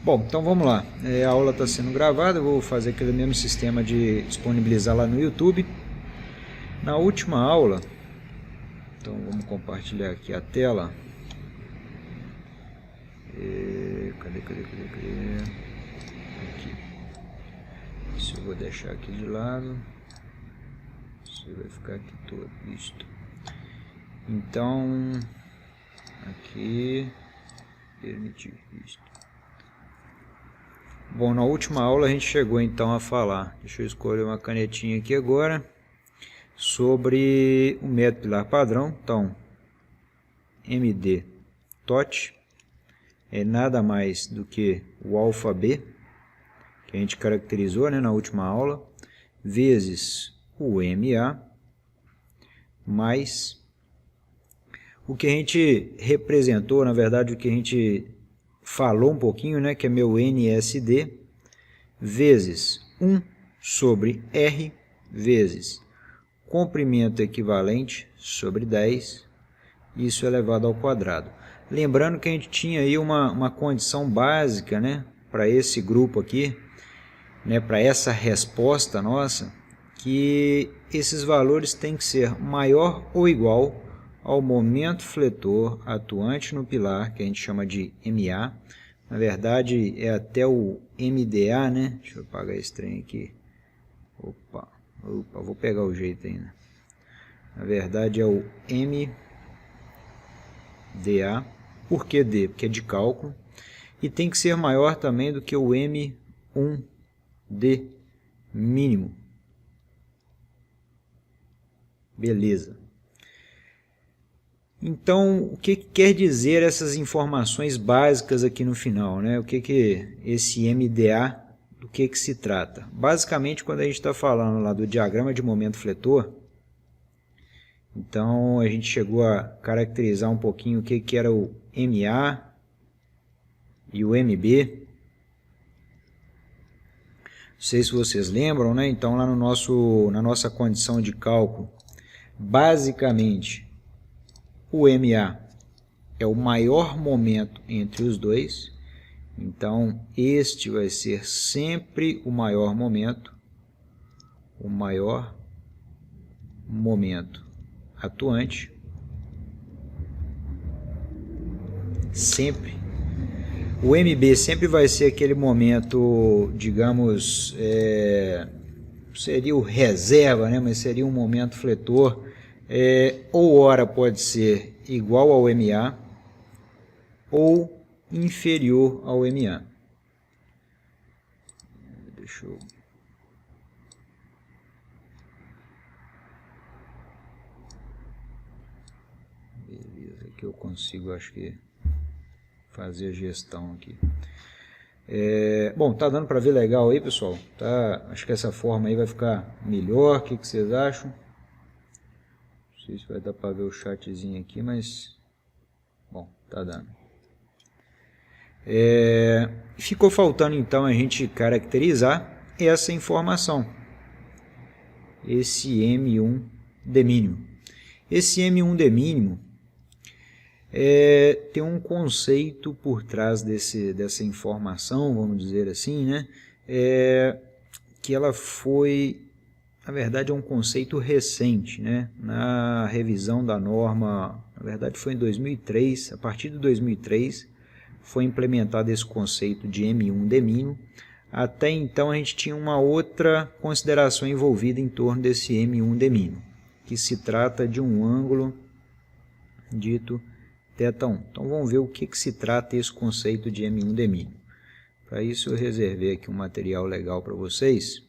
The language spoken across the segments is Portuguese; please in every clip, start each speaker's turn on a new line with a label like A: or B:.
A: Bom, então vamos lá. A aula está sendo gravada, eu vou fazer aquele mesmo sistema de disponibilizar lá no YouTube. Na última aula, então vamos compartilhar aqui a tela. Cadê? Aqui. Isso eu vou deixar aqui de lado. Isso vai ficar aqui todo visto. Então, aqui, permitir visto. Bom, na última aula a gente chegou então a falar, deixa eu escolher uma canetinha aqui agora, sobre o método pilar padrão. Então, MD TOT é nada mais do que o alfa B, que a gente caracterizou, né, na última aula, vezes o MA, mais o que a gente representou, na verdade o que a gente falou um pouquinho, né, que é meu NSD, vezes 1 sobre R, vezes comprimento equivalente sobre 10, isso elevado ao quadrado. Lembrando que a gente tinha aí uma condição básica, né, para esse grupo aqui, né, para essa resposta nossa, que esses valores têm que ser maior ou igual ao momento fletor atuante no pilar, que a gente chama de MA. Na verdade, é até o MDA, né? Deixa eu apagar esse trem aqui. Opa, vou pegar o jeito ainda. Na verdade, é o MDA. Por que D? Porque é de cálculo. E tem que ser maior também do que o M1D mínimo. Beleza. Então, o que quer dizer essas informações básicas aqui no final, né? O que esse MDA, do que se trata? Basicamente, quando a gente está falando lá do diagrama de momento fletor, então a gente chegou a caracterizar um pouquinho o que era o MA e o MB. Não sei se vocês lembram, né? Então lá na nossa condição de cálculo, basicamente, o MA é o maior momento entre os dois, então este vai ser sempre o maior momento atuante, sempre. O MB sempre vai ser aquele momento, digamos, seria o reserva, né? Mas seria um momento fletor, ou ora pode ser igual ao MA, ou inferior ao MA. Deixa eu... Beleza, aqui eu consigo, acho que, fazer a gestão aqui. Bom, tá dando para ver legal aí, pessoal? Tá, acho que essa forma aí vai ficar melhor. O que vocês acham? Não sei se vai dar para ver o chatzinho aqui, mas... Bom, tá dando. Ficou faltando então a gente caracterizar essa informação, esse M1D mínimo. Esse M1D mínimo tem um conceito por trás dessa informação, vamos dizer assim, né? Que ela foi, na verdade, é um conceito recente, né? Na revisão da norma, na verdade foi em 2003, a partir de 2003, foi implementado esse conceito de M1D mínimo. Até então a gente tinha uma outra consideração envolvida em torno desse M1D mínimo, que se trata de um ângulo dito θ1. Então vamos ver o que se trata esse conceito de M1D mínimo. Para isso eu reservei aqui um material legal para vocês,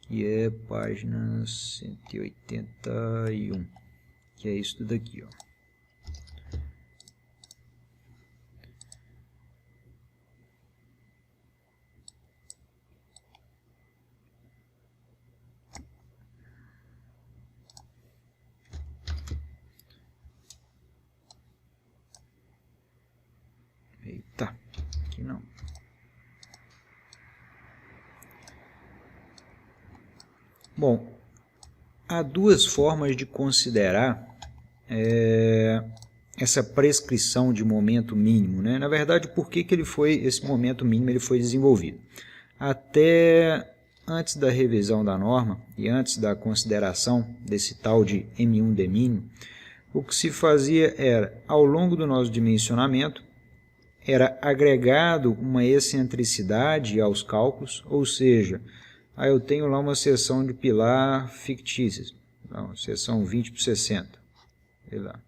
A: que é página 181, que é isso daqui, ó. Eita, aqui não. Bom, há duas formas de considerar essa prescrição de momento mínimo, né? Na verdade, por que esse momento mínimo ele foi desenvolvido? Até antes da revisão da norma e antes da consideração desse tal de M1D mínimo, o que se fazia era, ao longo do nosso dimensionamento, era agregado uma excentricidade aos cálculos, ou seja, eu tenho lá uma seção de pilar fictícia, seção 20 por 60, sei lá.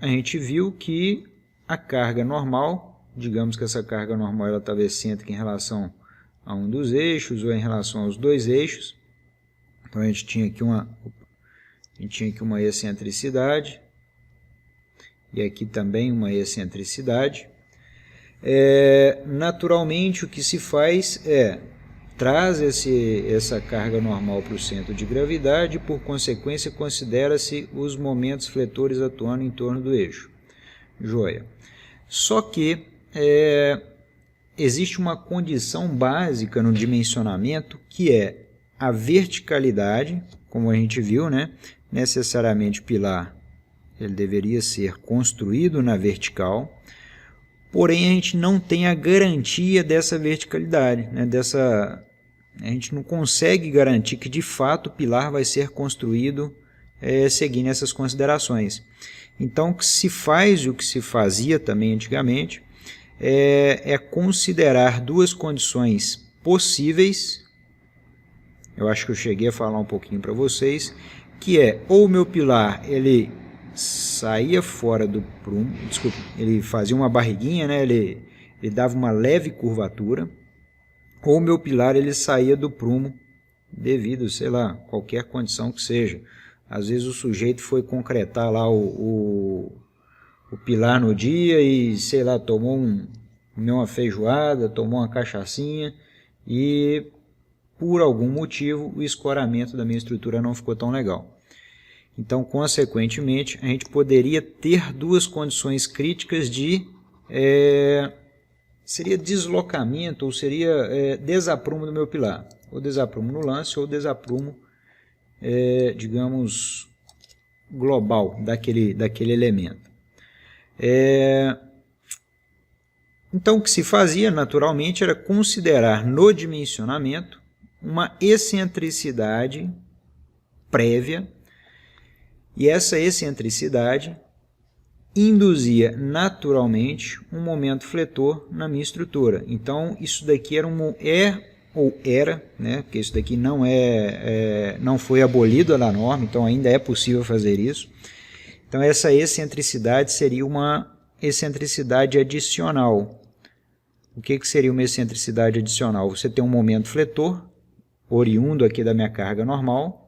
A: A gente viu que a carga normal, digamos que essa carga normal estava excêntrica em relação a um dos eixos ou em relação aos dois eixos. Então a gente tinha aqui uma excentricidade e aqui também uma excentricidade. Naturalmente o que se faz traz essa carga normal para o centro de gravidade e, por consequência, considera-se os momentos fletores atuando em torno do eixo. Joia. Só que existe uma condição básica no dimensionamento, que é a verticalidade, como a gente viu, né? Necessariamente pilar ele deveria ser construído na vertical, porém a gente não tem a garantia dessa verticalidade, né? A gente não consegue garantir que de fato o pilar vai ser construído seguindo essas considerações. Então o que se faz e o que se fazia também antigamente é considerar duas condições possíveis. Eu acho que eu cheguei a falar um pouquinho para vocês, que ou o meu pilar ele saía fora do prumo, desculpa, ele fazia uma barriguinha, né? Ele dava uma leve curvatura, ou o meu pilar ele saía do prumo devido, sei lá, qualquer condição que seja. Às vezes o sujeito foi concretar lá o pilar no dia e, sei lá, comeu uma feijoada, tomou uma cachaçinha e, por algum motivo, o escoramento da minha estrutura não ficou tão legal. Então, consequentemente, a gente poderia ter duas condições críticas de seria deslocamento ou seria desaprumo do meu pilar, ou desaprumo no lance ou desaprumo, digamos, global daquele elemento. Então, o que se fazia naturalmente era considerar no dimensionamento uma excentricidade prévia, e essa excentricidade induzia naturalmente um momento fletor na minha estrutura. Então, isso daqui era né? Porque isso daqui não foi abolido na norma, então ainda é possível fazer isso. Então, essa excentricidade seria uma excentricidade adicional. O que seria uma excentricidade adicional? Você tem um momento fletor, oriundo aqui da minha carga normal,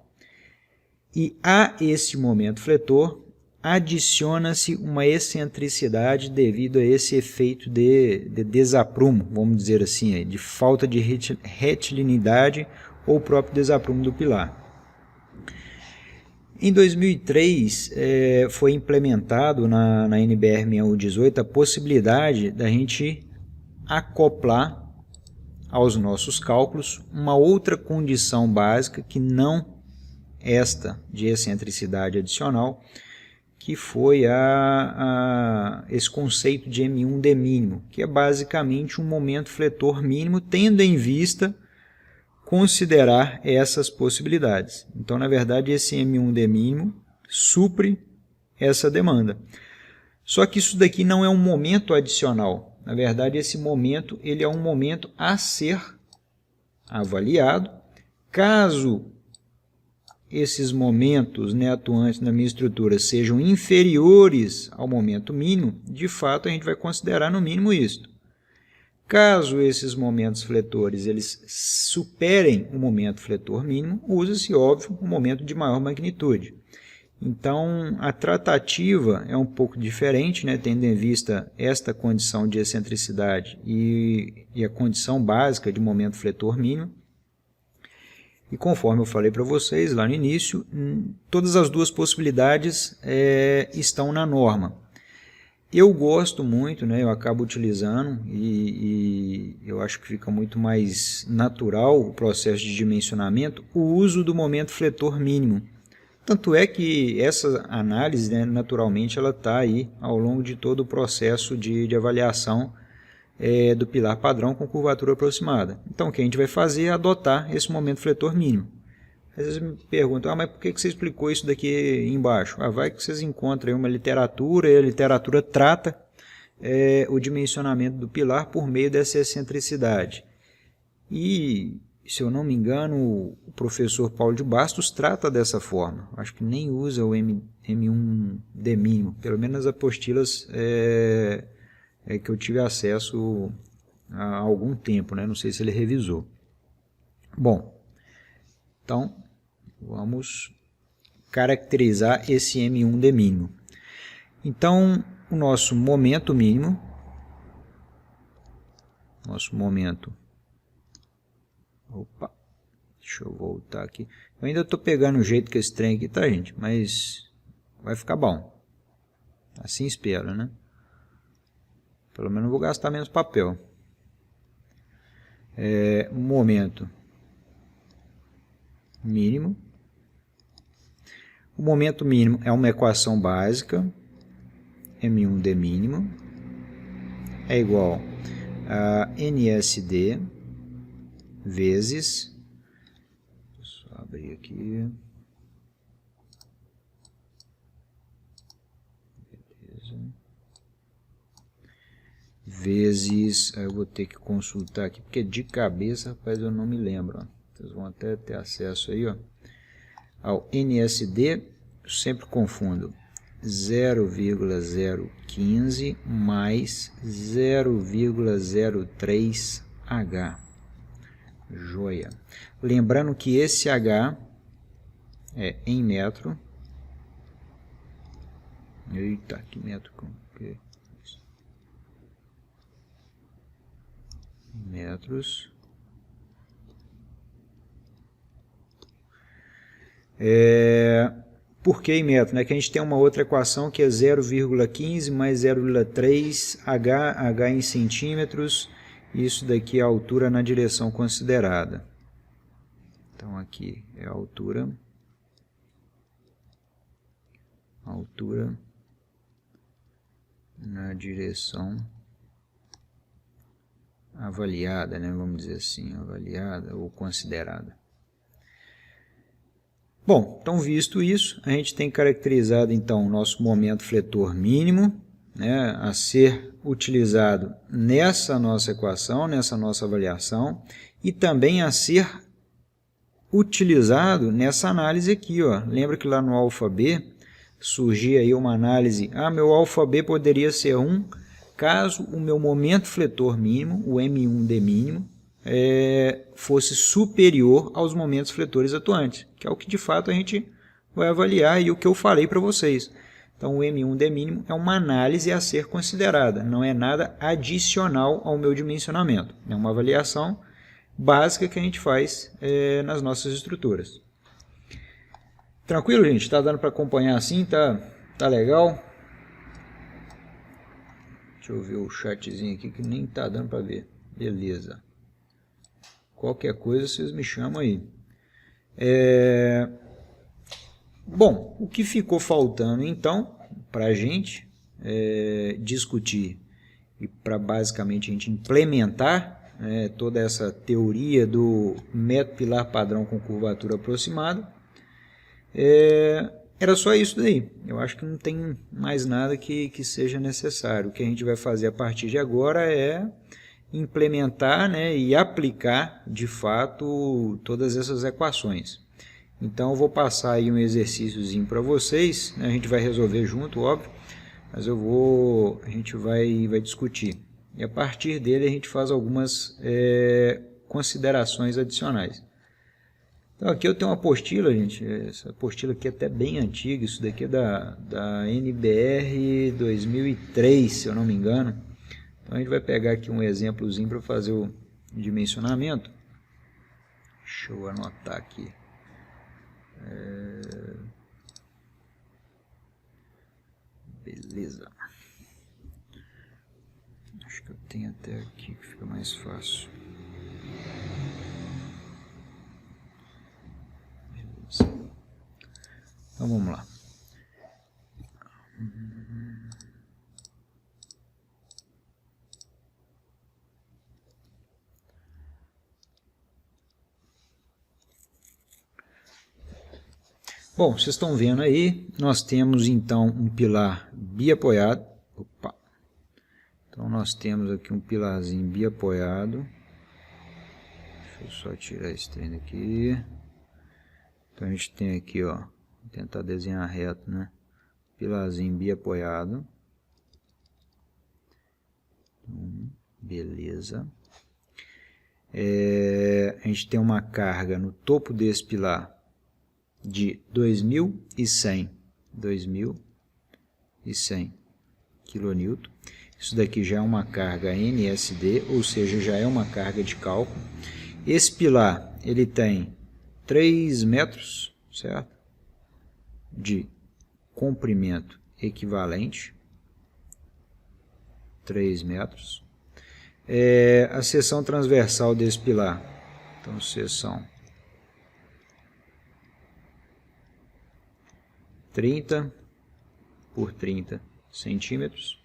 A: e a esse momento fletor adiciona-se uma excentricidade devido a esse efeito de desaprumo, vamos dizer assim, de falta de retilinidade ou próprio desaprumo do pilar. Em 2003, foi implementado na NBR 6118 a possibilidade da gente acoplar aos nossos cálculos uma outra condição básica que não esta de excentricidade adicional, que foi esse conceito de M1D mínimo, que é basicamente um momento fletor mínimo, tendo em vista considerar essas possibilidades. Então, na verdade, esse M1D mínimo supre essa demanda. Só que isso daqui não é um momento adicional. Na verdade, esse momento ele é um momento a ser avaliado. Caso esses momentos, né, atuantes na minha estrutura sejam inferiores ao momento mínimo, de fato a gente vai considerar no mínimo isto. Caso esses momentos fletores eles superem o momento fletor mínimo, usa-se, óbvio, um momento de maior magnitude. Então, a tratativa é um pouco diferente, né, tendo em vista esta condição de excentricidade e a condição básica de momento fletor mínimo. E conforme eu falei para vocês lá no início, todas as duas possibilidades estão na norma. Eu gosto muito, né, eu acabo utilizando e eu acho que fica muito mais natural o processo de dimensionamento, o uso do momento fletor mínimo. Tanto é que essa análise, né, naturalmente, ela está aí ao longo de todo o processo de avaliação do pilar padrão com curvatura aproximada. Então, o que a gente vai fazer é adotar esse momento fletor mínimo. Às vezes me perguntam, mas por que você explicou isso daqui embaixo? Vai que vocês encontram aí uma literatura, e a literatura trata o dimensionamento do pilar por meio dessa excentricidade. E, se eu não me engano, o professor Paulo de Bastos trata dessa forma. Acho que nem usa o M1D mínimo, pelo menos as apostilas que eu tive acesso há algum tempo, né? Não sei se ele revisou. Bom, então vamos caracterizar esse M1D mínimo. Então, o nosso momento mínimo, deixa eu voltar aqui. Eu ainda estou pegando o jeito que esse trem aqui, tá, gente? Mas vai ficar bom. Assim espero, né? Pelo menos vou gastar menos papel. Momento mínimo. O momento mínimo é uma equação básica. M1D mínimo é igual a NSD vezes, deixa eu abrir aqui, beleza, vezes, eu vou ter que consultar aqui, porque de cabeça, rapaz, eu não me lembro, ó. Vocês vão até ter acesso aí, ó, ao NSD, eu sempre confundo, 0,015 mais 0,03H. Joia. Lembrando que esse H é em metro. Eita, que metro? Metros. Por que em metro? Né? Que a gente tem uma outra equação que é 0,15 mais 0,3 H em centímetros. Isso daqui é a altura na direção considerada. Então, aqui é a altura na direção avaliada, né? Vamos dizer assim, avaliada ou considerada. Bom, então visto isso, a gente tem caracterizado então o nosso momento fletor mínimo, né, a ser utilizado nessa nossa equação, nessa nossa avaliação, e também a ser utilizado nessa análise aqui. Ó. Lembra que lá no alfa B surgia aí uma análise, meu alfa B poderia ser 1, caso o meu momento fletor mínimo, o M1D mínimo, fosse superior aos momentos fletores atuantes, que é o que de fato a gente vai avaliar e o que eu falei para vocês. Então, o M1D mínimo é uma análise a ser considerada, não é nada adicional ao meu dimensionamento. É uma avaliação básica que a gente faz nas nossas estruturas. Tranquilo, gente? Está dando para acompanhar assim? Tá legal? Deixa eu ver o chatzinho aqui que nem está dando para ver. Beleza. Qualquer coisa vocês me chamam aí. Bom, o que ficou faltando então para a gente discutir e para basicamente a gente implementar toda essa teoria do método pilar padrão com curvatura aproximada, era só isso daí. Eu acho que não tem mais nada que seja necessário. O que a gente vai fazer a partir de agora é implementar, né, e aplicar de fato todas essas equações. Então eu vou passar aí um exercíciozinho para vocês, né, a gente vai resolver junto, óbvio, mas a gente vai discutir. E a partir dele a gente faz algumas considerações adicionais. Então aqui eu tenho uma apostila, gente, essa apostila aqui é até bem antiga, isso daqui é da NBR 2003, se eu não me engano. Então a gente vai pegar aqui um exemplozinho para fazer o dimensionamento. Deixa eu anotar aqui. Beleza. Acho que eu tenho até aqui que fica mais fácil. Beleza. Então vamos lá. Bom, vocês estão vendo aí, nós temos então um pilar biapoiado. Opa! Então nós temos aqui um pilarzinho biapoiado. Deixa eu só tirar esse trem daqui. Então a gente tem aqui, ó, vou tentar desenhar reto, né? Pilarzinho biapoiado. Beleza. A gente tem uma carga no topo desse pilar de 2.100 kN. Isso daqui já é uma carga NSD, ou seja, já é uma carga de cálculo. Esse pilar ele tem 3 metros, certo? De comprimento equivalente. 3 metros. A seção transversal desse pilar, então seção 30 por 30 centímetros.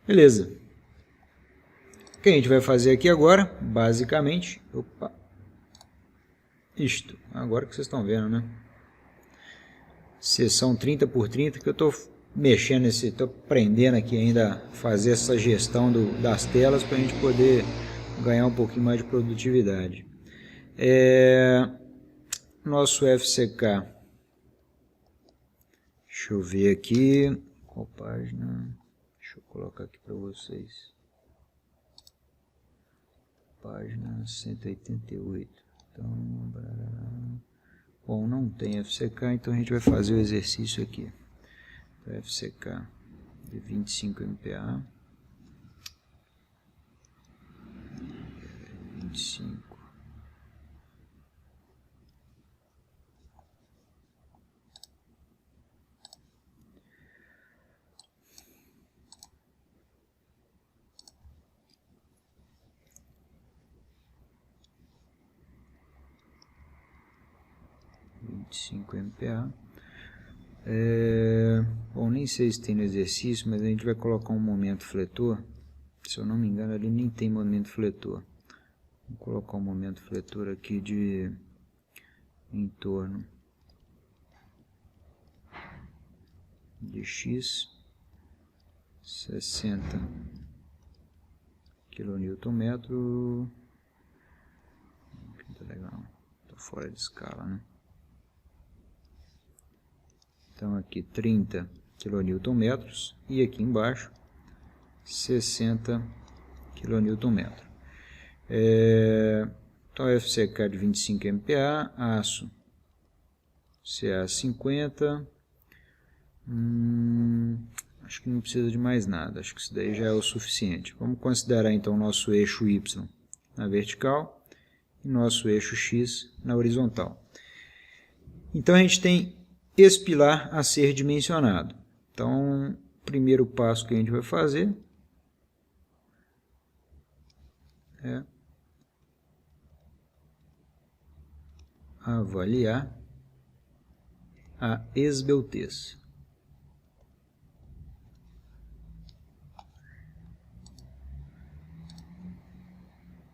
A: Beleza. O que a gente vai fazer aqui agora, basicamente, isto, agora que vocês estão vendo, né? Seção 30 por 30, que eu estou mexendo estou aprendendo aqui ainda a fazer essa gestão das telas para a gente poder ganhar um pouquinho mais de produtividade. Nosso FCK, deixa eu ver aqui, qual página, deixa eu colocar aqui para vocês, página 188, então, bom, não tem FCK, então a gente vai fazer o exercício aqui. FCK de 25 MPa, 25 MPa. Bom, nem sei se tem no exercício, mas a gente vai colocar um momento fletor. Se eu não me engano, ali nem tem momento fletor. Vou colocar um momento fletor aqui de em torno de X 60 kN. Tá legal, tá fora de escala, né? Então aqui 30 kN e aqui embaixo 60 kN. Então FCK de 25 MPa, aço CA50, acho que não precisa de mais nada, acho que isso daí já é o suficiente. Vamos considerar então nosso eixo Y na vertical e nosso eixo X na horizontal. Então a gente tem esse pilar a ser dimensionado. Então, o primeiro passo que a gente vai fazer é avaliar a esbeltez.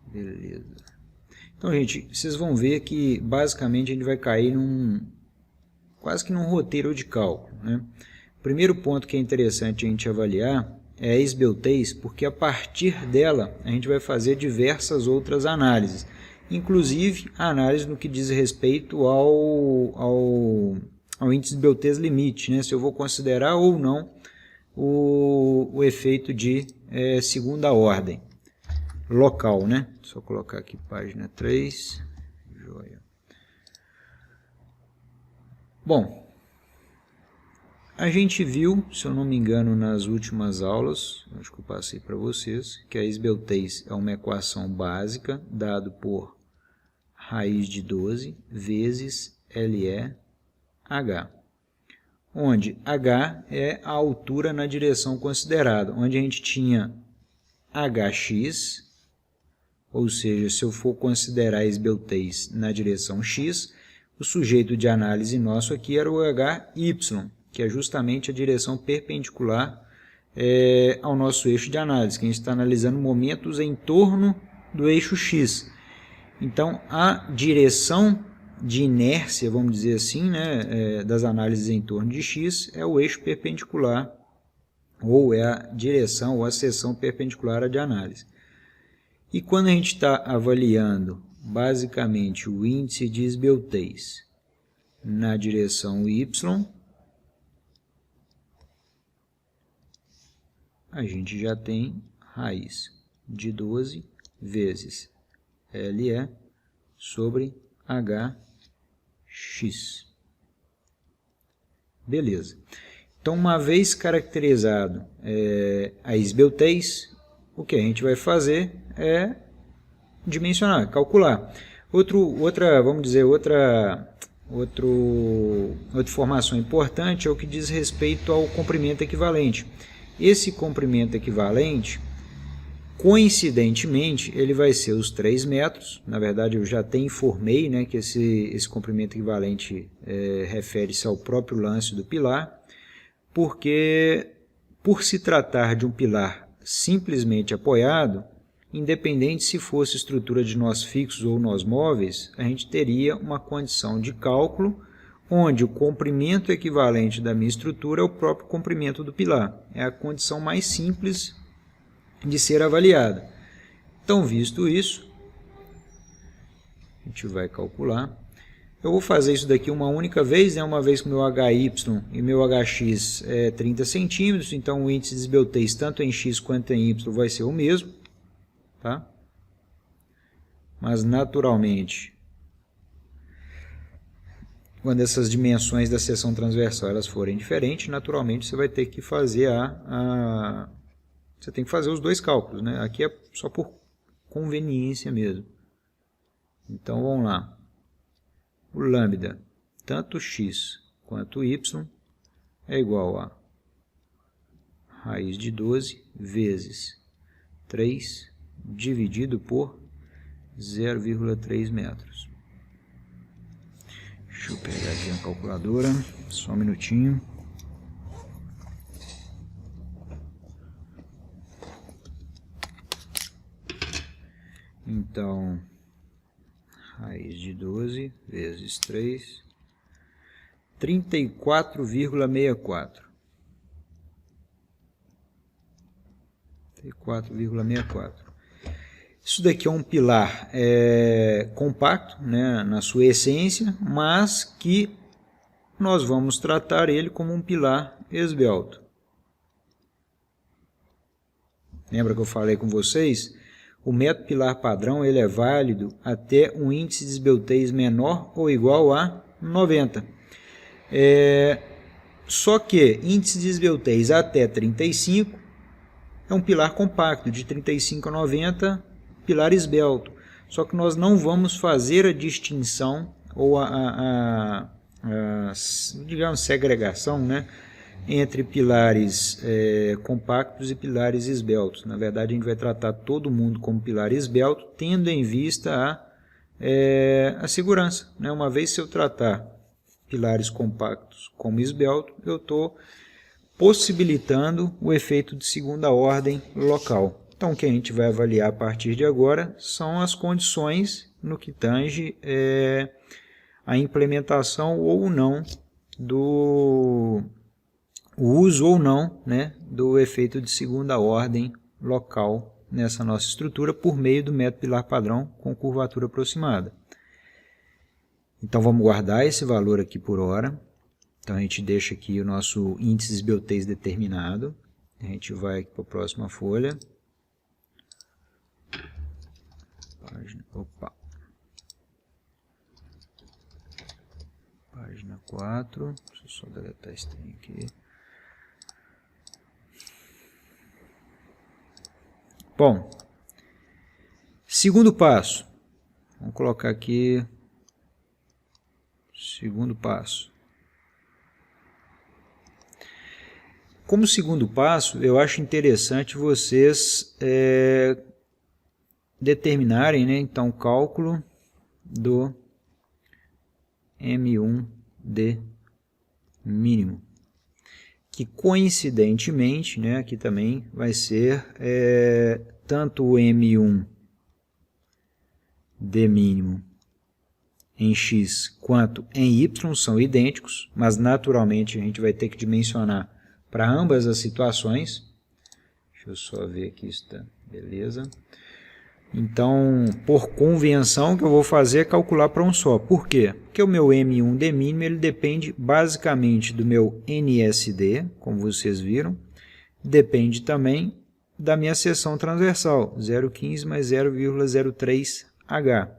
A: Beleza. Então, gente, vocês vão ver que basicamente a gente vai cair quase que num roteiro de cálculo, né? O primeiro ponto que é interessante a gente avaliar é a esbeltez, porque a partir dela a gente vai fazer diversas outras análises, inclusive a análise no que diz respeito ao índice de esbeltez limite, né? Se eu vou considerar ou não o efeito de segunda ordem local, né? Só colocar aqui página 3, joia. Bom, a gente viu, se eu não me engano, nas últimas aulas, acho que eu passei para vocês, que a esbeltez é uma equação básica dado por raiz de 12 vezes LEH, onde H é a altura na direção considerada, onde a gente tinha HX, ou seja, se eu for considerar a esbeltez na direção X, o sujeito de análise nosso aqui era o HY, que é justamente a direção perpendicular ao nosso eixo de análise, que a gente está analisando momentos em torno do eixo X. Então, a direção de inércia, vamos dizer assim, né, das análises em torno de X é o eixo perpendicular, ou é a direção ou a seção perpendicular de análise. E quando a gente está avaliando basicamente o índice de esbeltez na direção Y, a gente já tem raiz de 12 vezes LE sobre HX. Beleza. Então, uma vez caracterizado a esbeltez, o que a gente vai fazer é dimensionar, calcular. Outra informação importante é o que diz respeito ao comprimento equivalente. Esse comprimento equivalente, coincidentemente, ele vai ser os 3 metros. Na verdade, eu já até informei, né, que esse comprimento equivalente refere-se ao próprio lance do pilar, porque, por se tratar de um pilar simplesmente apoiado, independente se fosse estrutura de nós fixos ou nós móveis, a gente teria uma condição de cálculo onde o comprimento equivalente da minha estrutura é o próprio comprimento do pilar. É a condição mais simples de ser avaliada. Então, visto isso, a gente vai calcular. Eu vou fazer isso daqui uma única vez, né? Uma vez que o meu HY e meu HX é 30 centímetros, então o índice de esbeltez tanto em X quanto em Y vai ser o mesmo. Tá? Mas, naturalmente, quando essas dimensões da seção transversal elas forem diferentes, naturalmente você vai ter que fazer você tem que fazer os dois cálculos, né? Aqui é só por conveniência mesmo. Então, vamos lá. O lambda, tanto x quanto y, é igual a raiz de 12 vezes 3 dividido por 0,3 metros. Deixa eu pegar aqui a calculadora, só um minutinho. Então, raiz de 12 vezes 3, 34,64. 34,64. Isso daqui é um pilar compacto, né, na sua essência, mas que nós vamos tratar ele como um pilar esbelto. Lembra que eu falei com vocês? O método pilar padrão ele é válido até um índice de esbeltez menor ou igual a 90. Só que índice de esbeltez até 35 é um pilar compacto, de 35 a 90, pilar esbelto. Só que nós não vamos fazer a distinção ou digamos, segregação, né, entre pilares compactos e pilares esbeltos. Na verdade, a gente vai tratar todo mundo como pilar esbelto, tendo em vista a segurança, né? Uma vez se eu tratar pilares compactos como esbelto, eu estou possibilitando o efeito de segunda ordem local. Então, o que a gente vai avaliar a partir de agora são as condições no que tange a implementação ou não o uso ou não, né, do efeito de segunda ordem local nessa nossa estrutura por meio do método pilar padrão com curvatura aproximada. Então, vamos guardar esse valor aqui por hora. Então, a gente deixa aqui o nosso índice de esbeltez determinado. A gente vai aqui para a próxima folha. Página 4. Deixa eu só deletar esse trem aqui. Bom, segundo passo. Vamos colocar aqui segundo passo. Como segundo passo, eu acho interessante vocês determinarem, né, então, o cálculo do M1D mínimo, que coincidentemente, né, aqui também vai ser tanto o M1D mínimo em x quanto em y são idênticos, mas naturalmente a gente vai ter que dimensionar para ambas as situações. Deixa eu só ver aqui, está beleza. Então, por convenção, o que eu vou fazer é calcular para um só. Por quê? Porque o meu M1D mínimo ele depende basicamente do meu NSD, como vocês viram, depende também da minha seção transversal, 0,15 mais 0,03H.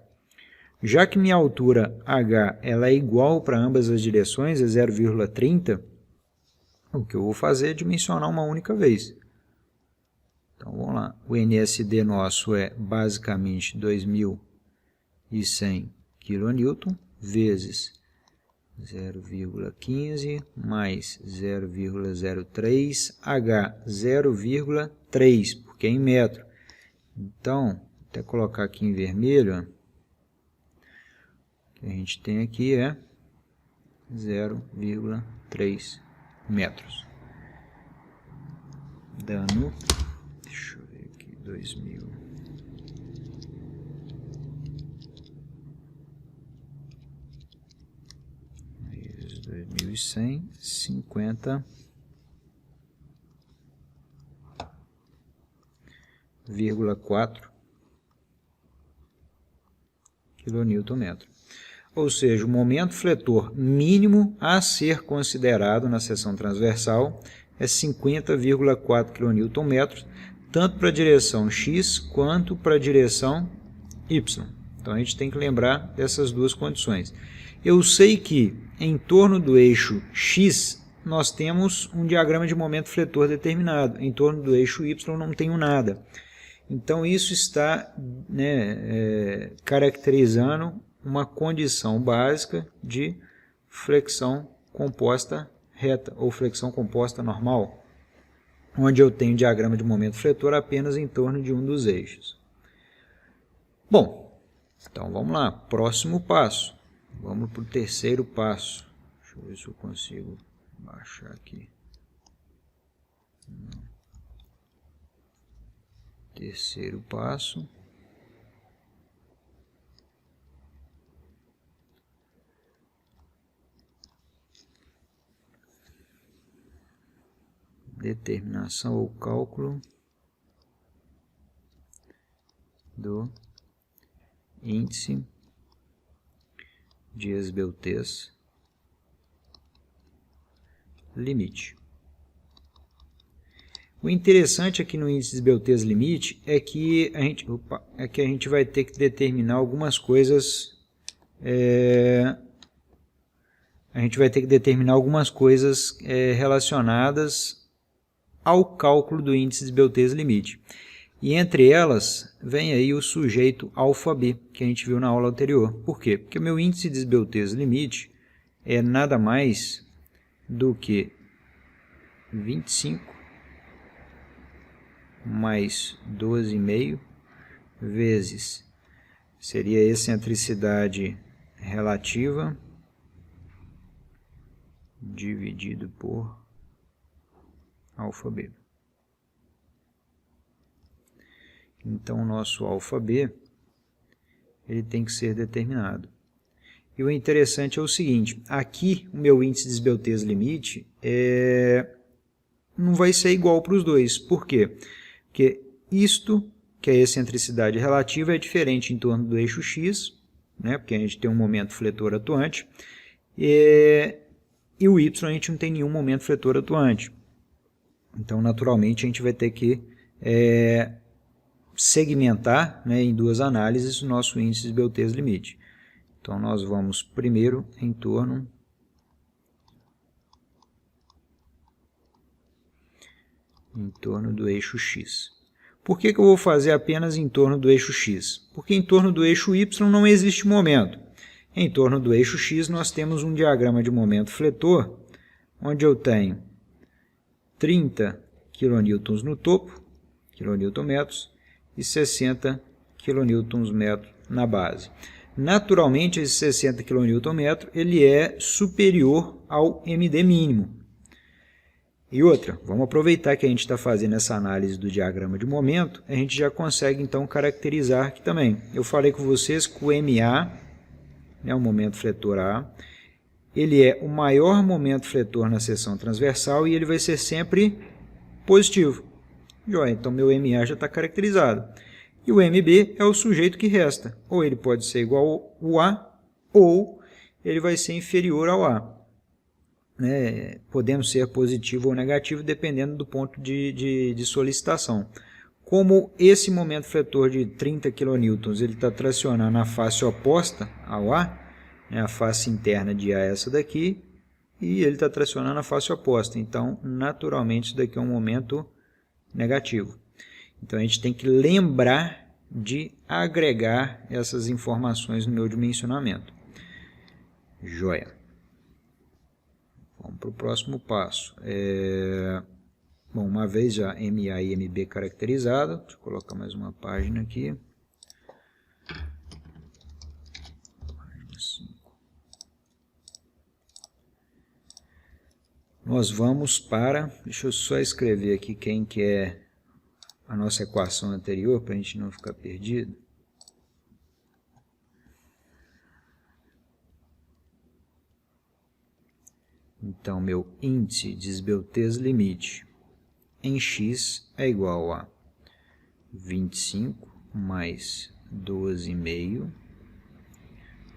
A: Já que minha altura H ela é igual para ambas as direções, é 0,30, o que eu vou fazer é dimensionar uma única vez. Então, vamos lá. O NSD nosso é basicamente 2.100 kN vezes 0,15 mais 0,03 H, 0,3, porque é em metro. Então, vou até colocar aqui em vermelho, ó. O que a gente tem aqui é 0,3 metros. Dando, deixa eu ver aqui, 2000. Vezes 2.100, 50,4 kN. Ou seja, o momento fletor mínimo a ser considerado na seção transversal é 50,4 kN, tanto para a direção x quanto para a direção y. Então a gente tem que lembrar dessas duas condições. Eu sei que em torno do eixo x nós temos um diagrama de momento fletor determinado, em torno do eixo y não tenho nada. Então isso está, né, caracterizando uma condição básica de flexão composta reta ou flexão composta normal, onde eu tenho diagrama de momento fletor apenas em torno de um dos eixos. Bom, então vamos lá, próximo passo. Vamos para o terceiro passo. Deixa eu ver se eu consigo baixar aqui. Terceiro passo. Determinação ou cálculo do índice de esbeltez limite. O interessante aqui no índice de esbeltez limite é que a gente vai ter que determinar algumas coisas. Relacionadas ao cálculo do índice de esbeltez limite. E entre elas vem aí o sujeito ∝b, que a gente viu na aula anterior. Por quê? Porque o meu índice de esbeltez limite é nada mais do que 25 mais 12,5 vezes, seria a excentricidade relativa dividido por ∝b. Então, o nosso ∝b ele tem que ser determinado. E o interessante é o seguinte, aqui o meu índice de esbeltez limite não vai ser igual para os dois. Por quê? Porque isto, que é a excentricidade relativa, é diferente em torno do eixo x, né, porque a gente tem um momento fletor atuante, e o y a gente não tem nenhum momento fletor atuante. Então, naturalmente, a gente vai ter que segmentar, né, em duas análises o nosso índice de esbeltez limite. Então, nós vamos primeiro em torno do eixo x. Por que eu vou fazer apenas em torno do eixo x? Porque em torno do eixo y não existe momento. Em torno do eixo x nós temos um diagrama de momento fletor, onde eu tenho 30 kN no topo, kN metros, e 60 kN na base. naturalmente esse 60 kN ele é superior ao MD mínimo. E outra, vamos aproveitar que a gente está fazendo essa análise do diagrama de momento, a gente já consegue então caracterizar aqui também. Eu falei com vocês que o MA, né, o momento fletor A, ele é o maior momento fletor na seção transversal e ele vai ser sempre positivo. Joia, então meu MA já está caracterizado. E o MB é o sujeito que resta. Ou ele pode ser igual ao A, ou ele vai ser inferior ao A. Podendo ser positivo ou negativo, dependendo do ponto de solicitação. Como esse momento fletor de 30 kN ele está tracionando a face oposta ao A, né, a face interna de A é essa daqui, e ele está tracionando a face oposta. Então, naturalmente, isso daqui é um momento negativo. Então, a gente tem que lembrar de agregar essas informações no meu dimensionamento. Joia. Vamos para o próximo passo. Bom, uma vez já MA e MB caracterizado, deixa eu colocar mais uma página aqui. Página 5. Nós vamos para, deixa eu só escrever aqui quem que é a nossa equação anterior, para a gente não ficar perdido. Então, meu índice de esbeltez limite em x é igual a 25 mais 12,5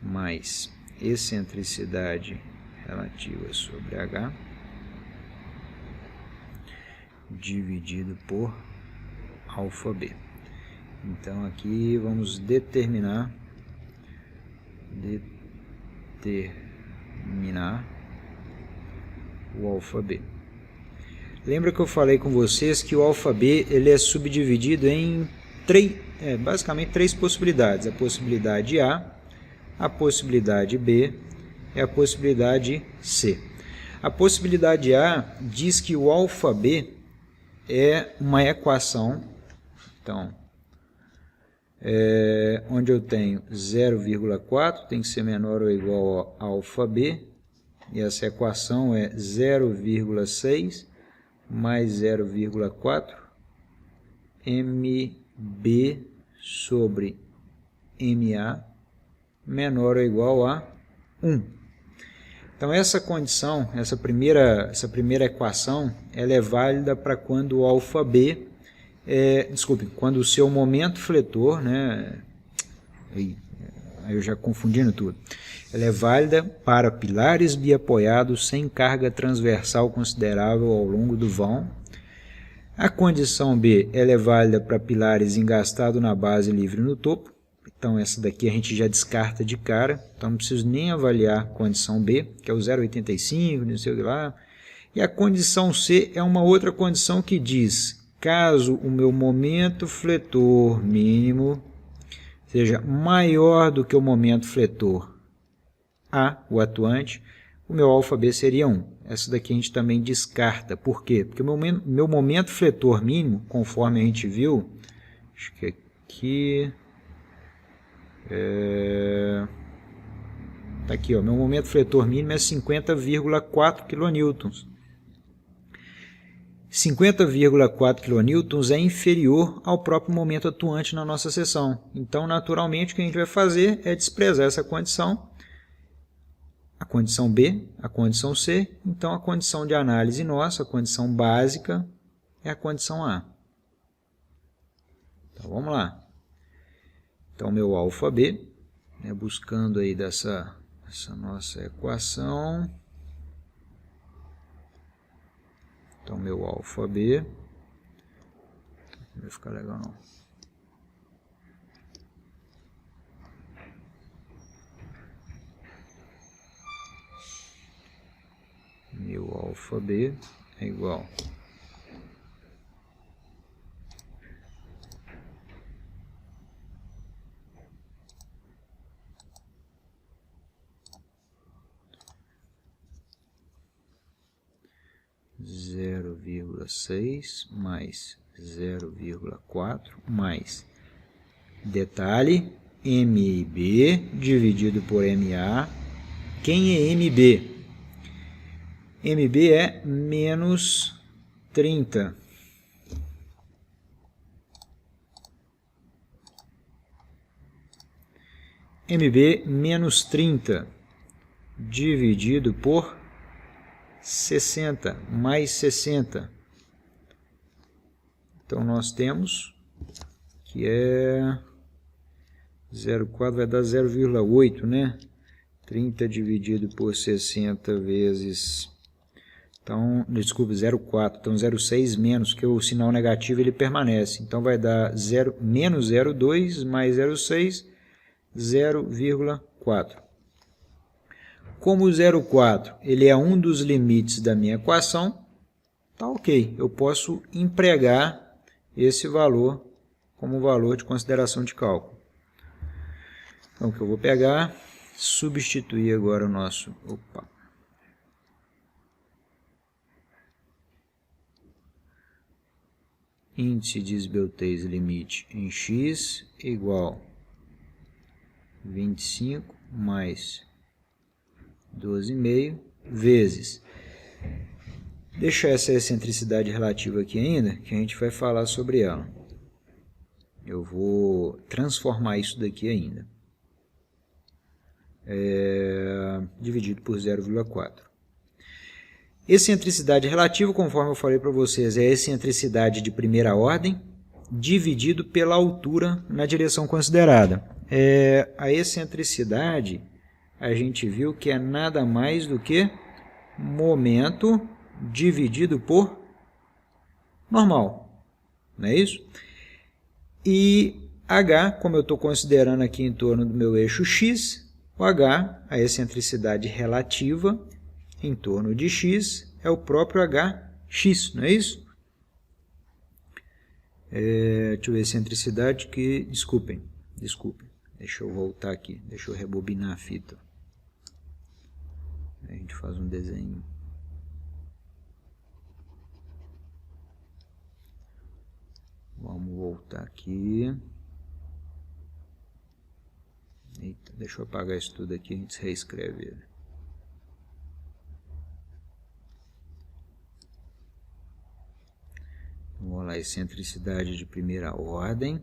A: mais excentricidade relativa sobre h dividido por alfa b. Então, aqui vamos determinar o alfa b. Lembra que eu falei com vocês que o alfa b ele é subdividido em basicamente três possibilidades. A possibilidade A, a possibilidade B e a possibilidade C. A possibilidade A diz que o alfa b é uma equação, então, onde eu tenho 0,4 tem que ser menor ou igual a alfa b, e essa equação é 0,6 mais 0,4 MB sobre MA menor ou igual a 1. Então essa condição, essa primeira equação, ela é válida para quando o alfa b, quando o seu momento fletor, né, aí eu já confundindo tudo, ela é válida para pilares biapoiados sem carga transversal considerável ao longo do vão. A condição B ela é válida para pilares engastados na base livre no topo. Então essa daqui a gente já descarta de cara, então não preciso nem avaliar a condição B, que é o 0,85, não sei o que lá. E a condição C é uma outra condição que diz, caso o meu momento fletor mínimo seja maior do que o momento fletor A, o atuante, o meu alfa B seria 1. Essa daqui a gente também descarta. Por quê? Porque o meu momento fletor mínimo, conforme a gente viu, acho que aqui... Tá aqui, ó, meu momento fletor mínimo é 50,4 kN. 50,4 kN é inferior ao próprio momento atuante na nossa seção. Então, naturalmente, o que a gente vai fazer é desprezar essa condição, a condição B, a condição C. Então, a condição de análise nossa, a condição básica, é a condição A. Então, vamos lá. Então, meu alfa B, buscando aí essa nossa equação. Então, meu alfa B, não vai ficar legal não. Meu alfa B é igual a 0,6 mais 0,4 mais, detalhe, MB dividido por MA. Quem é MB? MB é menos 30. MB menos 30 dividido por 60 mais 60. Então nós temos que é 0,4 vai dar 0,8, né? 30 dividido por 60 vezes... Então, desculpe, 0,4. Então, 0,6 menos, que o sinal negativo ele permanece. Então, vai dar menos 0,2 mais 0,6, 0,4. Como o 0,4 ele é um dos limites da minha equação, tá ok. Eu posso empregar esse valor como valor de consideração de cálculo. Então, o que eu vou pegar, substituir agora o nosso... Índice de esbeltez limite em x igual 25 mais 12,5 vezes. Deixa essa excentricidade relativa aqui ainda, que a gente vai falar sobre ela. Eu vou transformar isso daqui ainda. Dividido por 0,4. Excentricidade relativa, conforme eu falei para vocês, é a excentricidade de primeira ordem dividido pela altura na direção considerada. A excentricidade, a gente viu que é nada mais do que momento dividido por normal, não é isso? E h, como eu estou considerando aqui em torno do meu eixo x, o h, a excentricidade relativa em torno de x, é o próprio hx, não é isso? Deixa eu ver, excentricidade que... Desculpem, deixa eu voltar aqui, deixa eu rebobinar a fita. A gente faz um desenho. Vamos voltar aqui. Eita, deixa eu apagar isso tudo aqui, a gente reescreve ele. Vamos lá, excentricidade de primeira ordem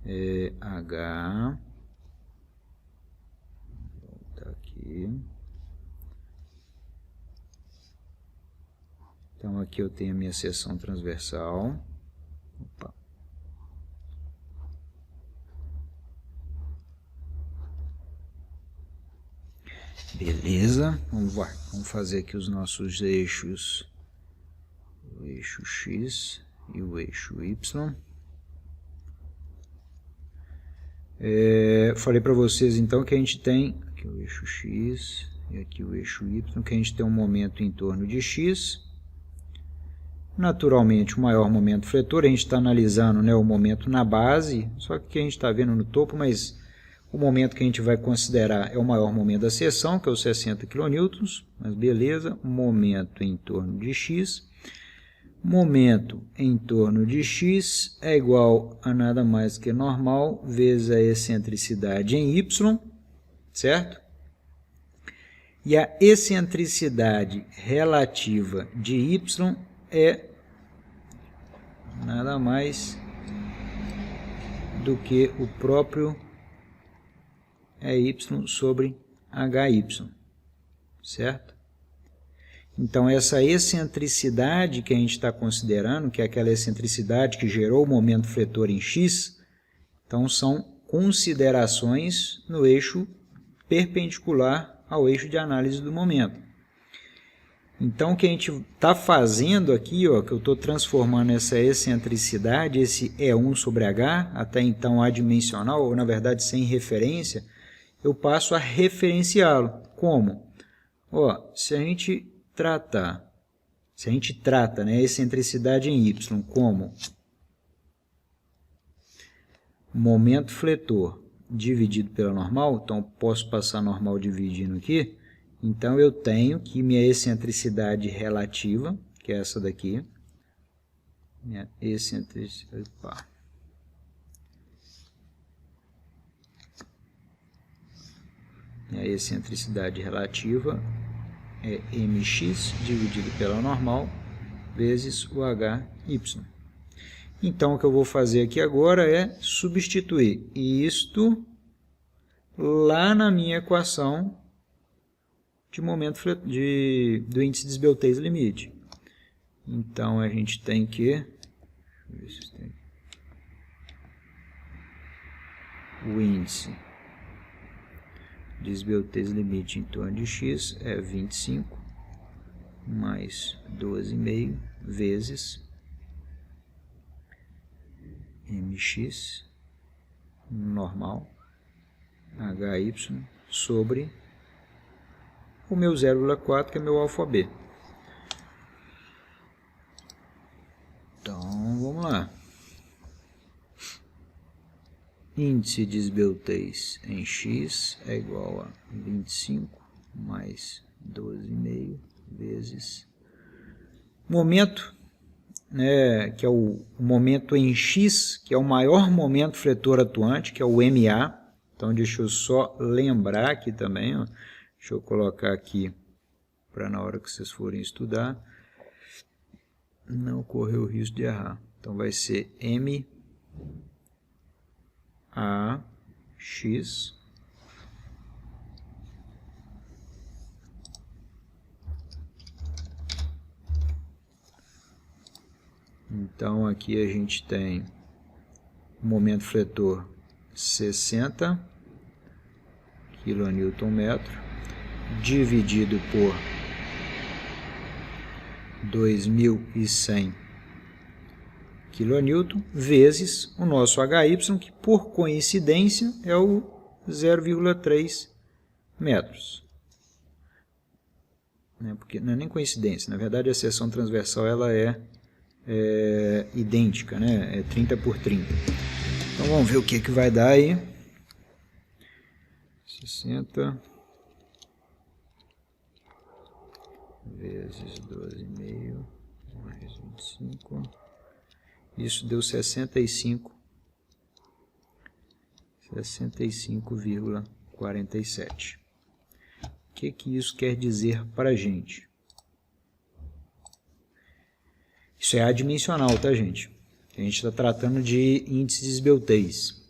A: é H. Vou voltar aqui. Então aqui eu tenho a minha seção transversal. Opa. Beleza, vamos fazer aqui os nossos eixos, o eixo X e o eixo Y. Falei para vocês então que a gente tem aqui o eixo X e aqui o eixo Y, que a gente tem um momento em torno de X. Naturalmente, o maior momento fletor, a gente está analisando, né, o momento na base, só que a gente está vendo no topo, mas o momento que a gente vai considerar é o maior momento da seção, que é os 60 kN, mas beleza, momento em torno de x. Momento em torno de x é igual a nada mais que normal vezes a excentricidade em y, certo? E a excentricidade relativa de y é nada mais do que o próprio y sobre hy, certo? Então, essa excentricidade que a gente está considerando, que é aquela excentricidade que gerou o momento fletor em x, então são considerações no eixo perpendicular ao eixo de análise do momento. Então, o que a gente está fazendo aqui, ó, que eu estou transformando essa excentricidade, esse E1 sobre H, até então adimensional, ou na verdade sem referência, eu passo a referenciá-lo. Como? Ó, se a gente trata, né, a excentricidade em y como momento fletor dividido pela normal, então posso passar normal dividindo aqui, então eu tenho que minha excentricidade relativa, que é essa daqui, minha excentricidade, A excentricidade relativa é mx dividido pela normal vezes o hy. Então, o que eu vou fazer aqui agora é substituir isto lá na minha equação de momento do índice de esbeltez limite. Então, a gente tem que... o índice de esbeltez limite em torno de x é 25 mais 12,5 vezes mx normal hy sobre o meu 0,4, que é meu alfa b. Então, vamos lá. Índice de esbeltez em x é igual a 25 mais 12,5 vezes momento, né, que é o momento em x, que é o maior momento fletor atuante, que é o MA. Então, deixa eu só lembrar aqui também, ó. Deixa eu colocar aqui para na hora que vocês forem estudar não correr o risco de errar. Então, vai ser MAx então aqui a gente tem o momento fletor 60 kN/m dividido por 2.100 kN vezes o nosso HY, que por coincidência é o 0,3 metros. Porque não é nem coincidência, na verdade a seção transversal ela é idêntica, né? É 30 por 30. Então vamos ver o que vai dar aí. 60 vezes 12,5 mais 25. Isso deu 65,47. O que isso quer dizer para a gente? Isso é adimensional, tá, gente? A gente está tratando de índice de esbeltez.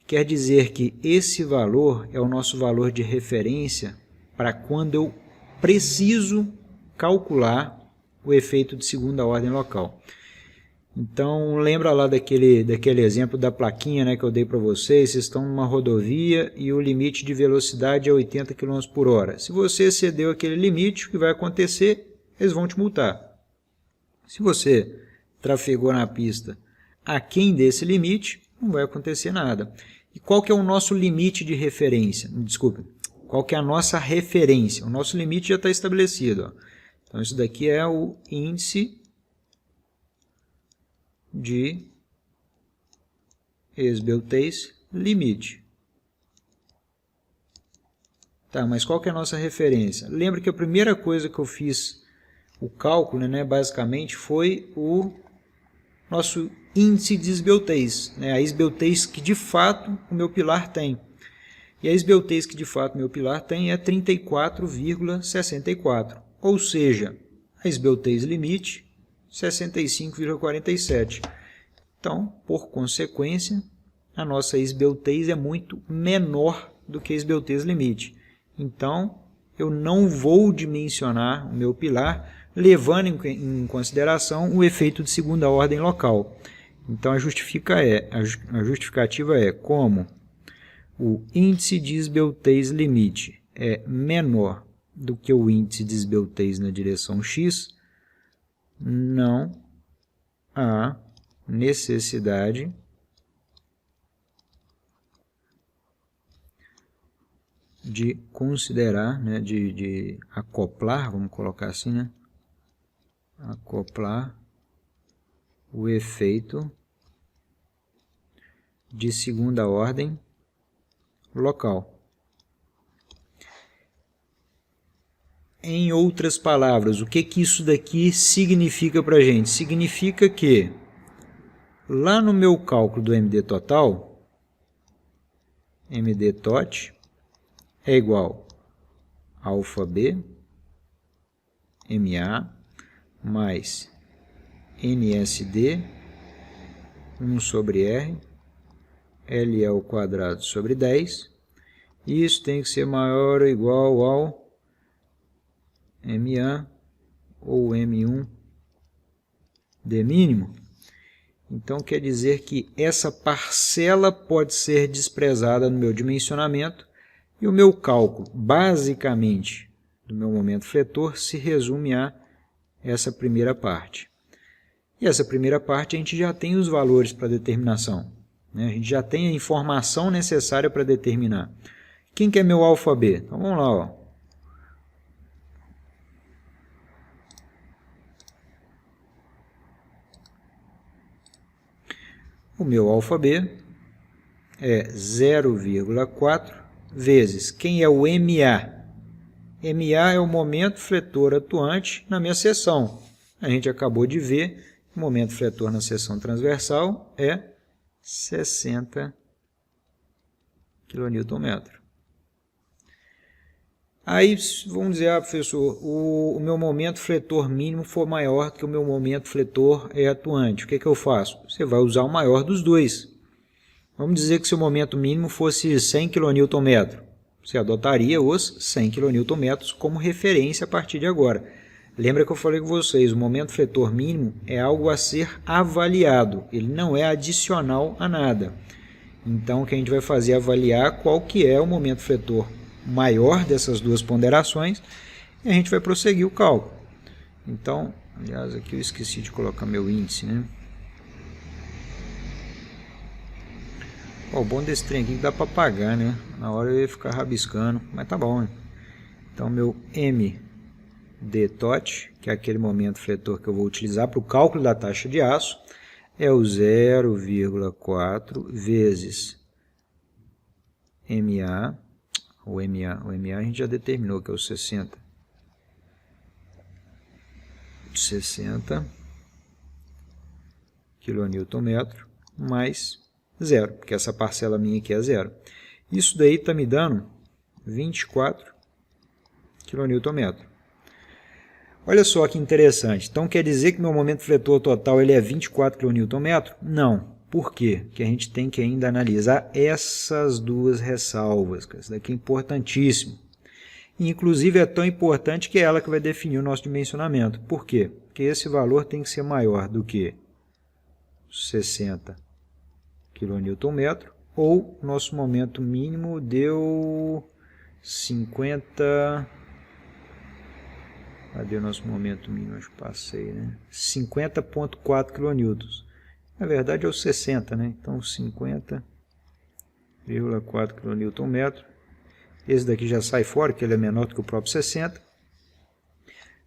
A: Quer dizer que esse valor é o nosso valor de referência para quando eu preciso calcular o efeito de segunda ordem local. Então, lembra lá daquele exemplo da plaquinha, né, que eu dei para vocês. Vocês estão numa rodovia e o limite de velocidade é 80 km por hora. Se você excedeu aquele limite, o que vai acontecer? Eles vão te multar. Se você trafegou na pista aquém desse limite, não vai acontecer nada. E qual que é o nosso limite de referência? Desculpe, qual que é a nossa referência? O nosso limite já está estabelecido. Ó. Então, isso daqui é o índice de esbeltez limite. Tá, mas qual que é a nossa referência? Lembra que a primeira coisa que eu fiz o cálculo, né, basicamente, foi o nosso índice de esbeltez, né, a esbeltez que de fato o meu pilar tem. E a esbeltez que de fato o meu pilar tem é 34,64, ou seja, a esbeltez limite 65,47. Então, por consequência, a nossa esbeltez é muito menor do que a esbeltez limite. Então, eu não vou dimensionar o meu pilar levando em consideração o efeito de segunda ordem local. Então, a justificativa é como o índice de esbeltez limite é menor do que o índice de esbeltez na direção x, não há necessidade de considerar, né, de acoplar, vamos colocar assim, né, acoplar o efeito de segunda ordem local. Em outras palavras, o que isso daqui significa para a gente? Significa que lá no meu cálculo do MD total, MD tot, é igual a alfa B, MA, mais NSD, 1 sobre R, L ao quadrado sobre 10. E isso tem que ser maior ou igual ao MA ou M1 de mínimo. Então quer dizer que essa parcela pode ser desprezada no meu dimensionamento e o meu cálculo, basicamente, do meu momento fletor se resume a essa primeira parte. E essa primeira parte a gente já tem os valores para determinação, né? A gente já tem a informação necessária para determinar. Quem que é meu alfa B? Então vamos lá, ó. O meu alfa B é 0,4 vezes, quem é o MA? MA é o momento fletor atuante na minha seção. A gente acabou de ver que o momento fletor na seção transversal é 60 kN. Aí vamos dizer, professor, o meu momento fletor mínimo for maior que o meu momento fletor atuante. O que eu faço? Você vai usar o maior dos dois. Vamos dizer que se o momento mínimo fosse 100 kN. Você adotaria os 100 kN como referência a partir de agora. Lembra que eu falei com vocês, o momento fletor mínimo é algo a ser avaliado, ele não é adicional a nada. Então o que a gente vai fazer é avaliar qual que é o momento fletor maior dessas duas ponderações e a gente vai prosseguir o cálculo. Então, aliás, aqui eu esqueci de colocar meu índice, né? O bom desse trem aqui que dá para apagar, né? Na hora eu ia ficar rabiscando, mas tá bom, né? Então, meu MD tot, que é aquele momento fletor que eu vou utilizar para o cálculo da taxa de aço, é o 0,4 vezes MA. O MA a gente já determinou que é o 60 kN mais 0, porque essa parcela minha aqui é 0. Isso daí está me dando 24 kN. Olha só que interessante. Então quer dizer que meu momento fletor total ele é 24 kN? Não. Por quê? Porque a gente tem que ainda analisar essas duas ressalvas. Isso daqui é importantíssimo. E, inclusive é tão importante que é ela que vai definir o nosso dimensionamento. Por quê? Porque esse valor tem que ser maior do que 60 kN, ou nosso momento mínimo deu 50... Cadê o nosso momento mínimo? Acho que passei, né? 50,4 kN. Na verdade é o 60, né? Então 50,4 kN. Esse daqui já sai fora, que ele é menor do que o próprio 60.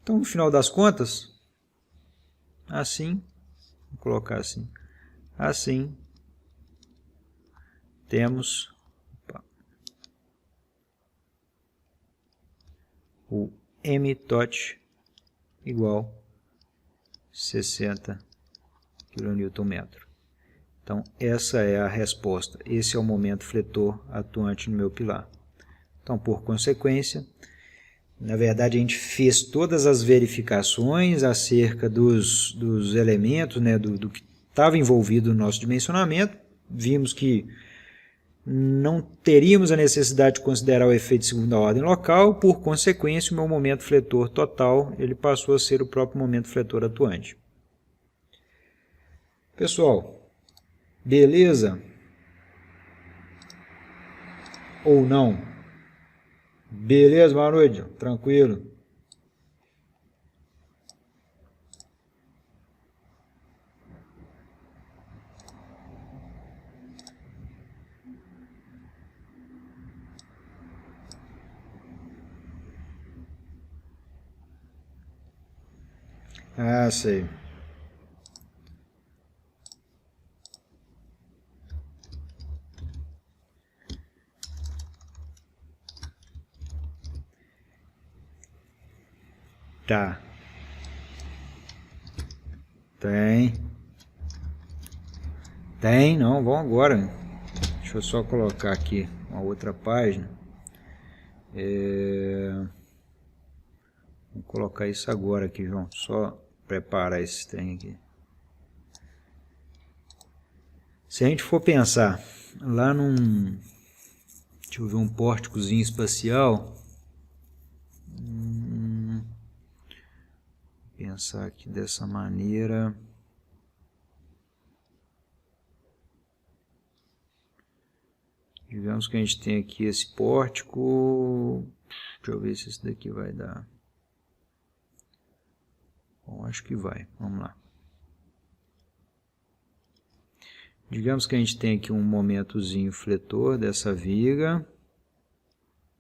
A: Então, no final das contas, assim, vou colocar assim, assim, temos o mtot igual 60 kN. Então, essa é a resposta. Esse é o momento fletor atuante no meu pilar. Então, por consequência, na verdade, a gente fez todas as verificações acerca dos elementos, né, do que estava envolvido no nosso dimensionamento. Vimos que não teríamos a necessidade de considerar o efeito de segunda ordem local, por consequência, o meu momento fletor total ele passou a ser o próprio momento fletor atuante. Pessoal, beleza? Ou não? Beleza, boa noite, tranquilo. Ah, sei. Tá. Tem, não, vamos agora. Deixa eu só colocar aqui uma outra página. Vou colocar isso agora aqui, João. Só preparar esse trem aqui. Se a gente for pensar lá num... Deixa eu ver, um pórticozinho espacial. Pensar aqui dessa maneira. Digamos que a gente tem aqui esse pórtico. Deixa eu ver se esse daqui vai dar. Bom, acho que vai. Vamos lá. Digamos que a gente tem aqui um momentozinho fletor dessa viga.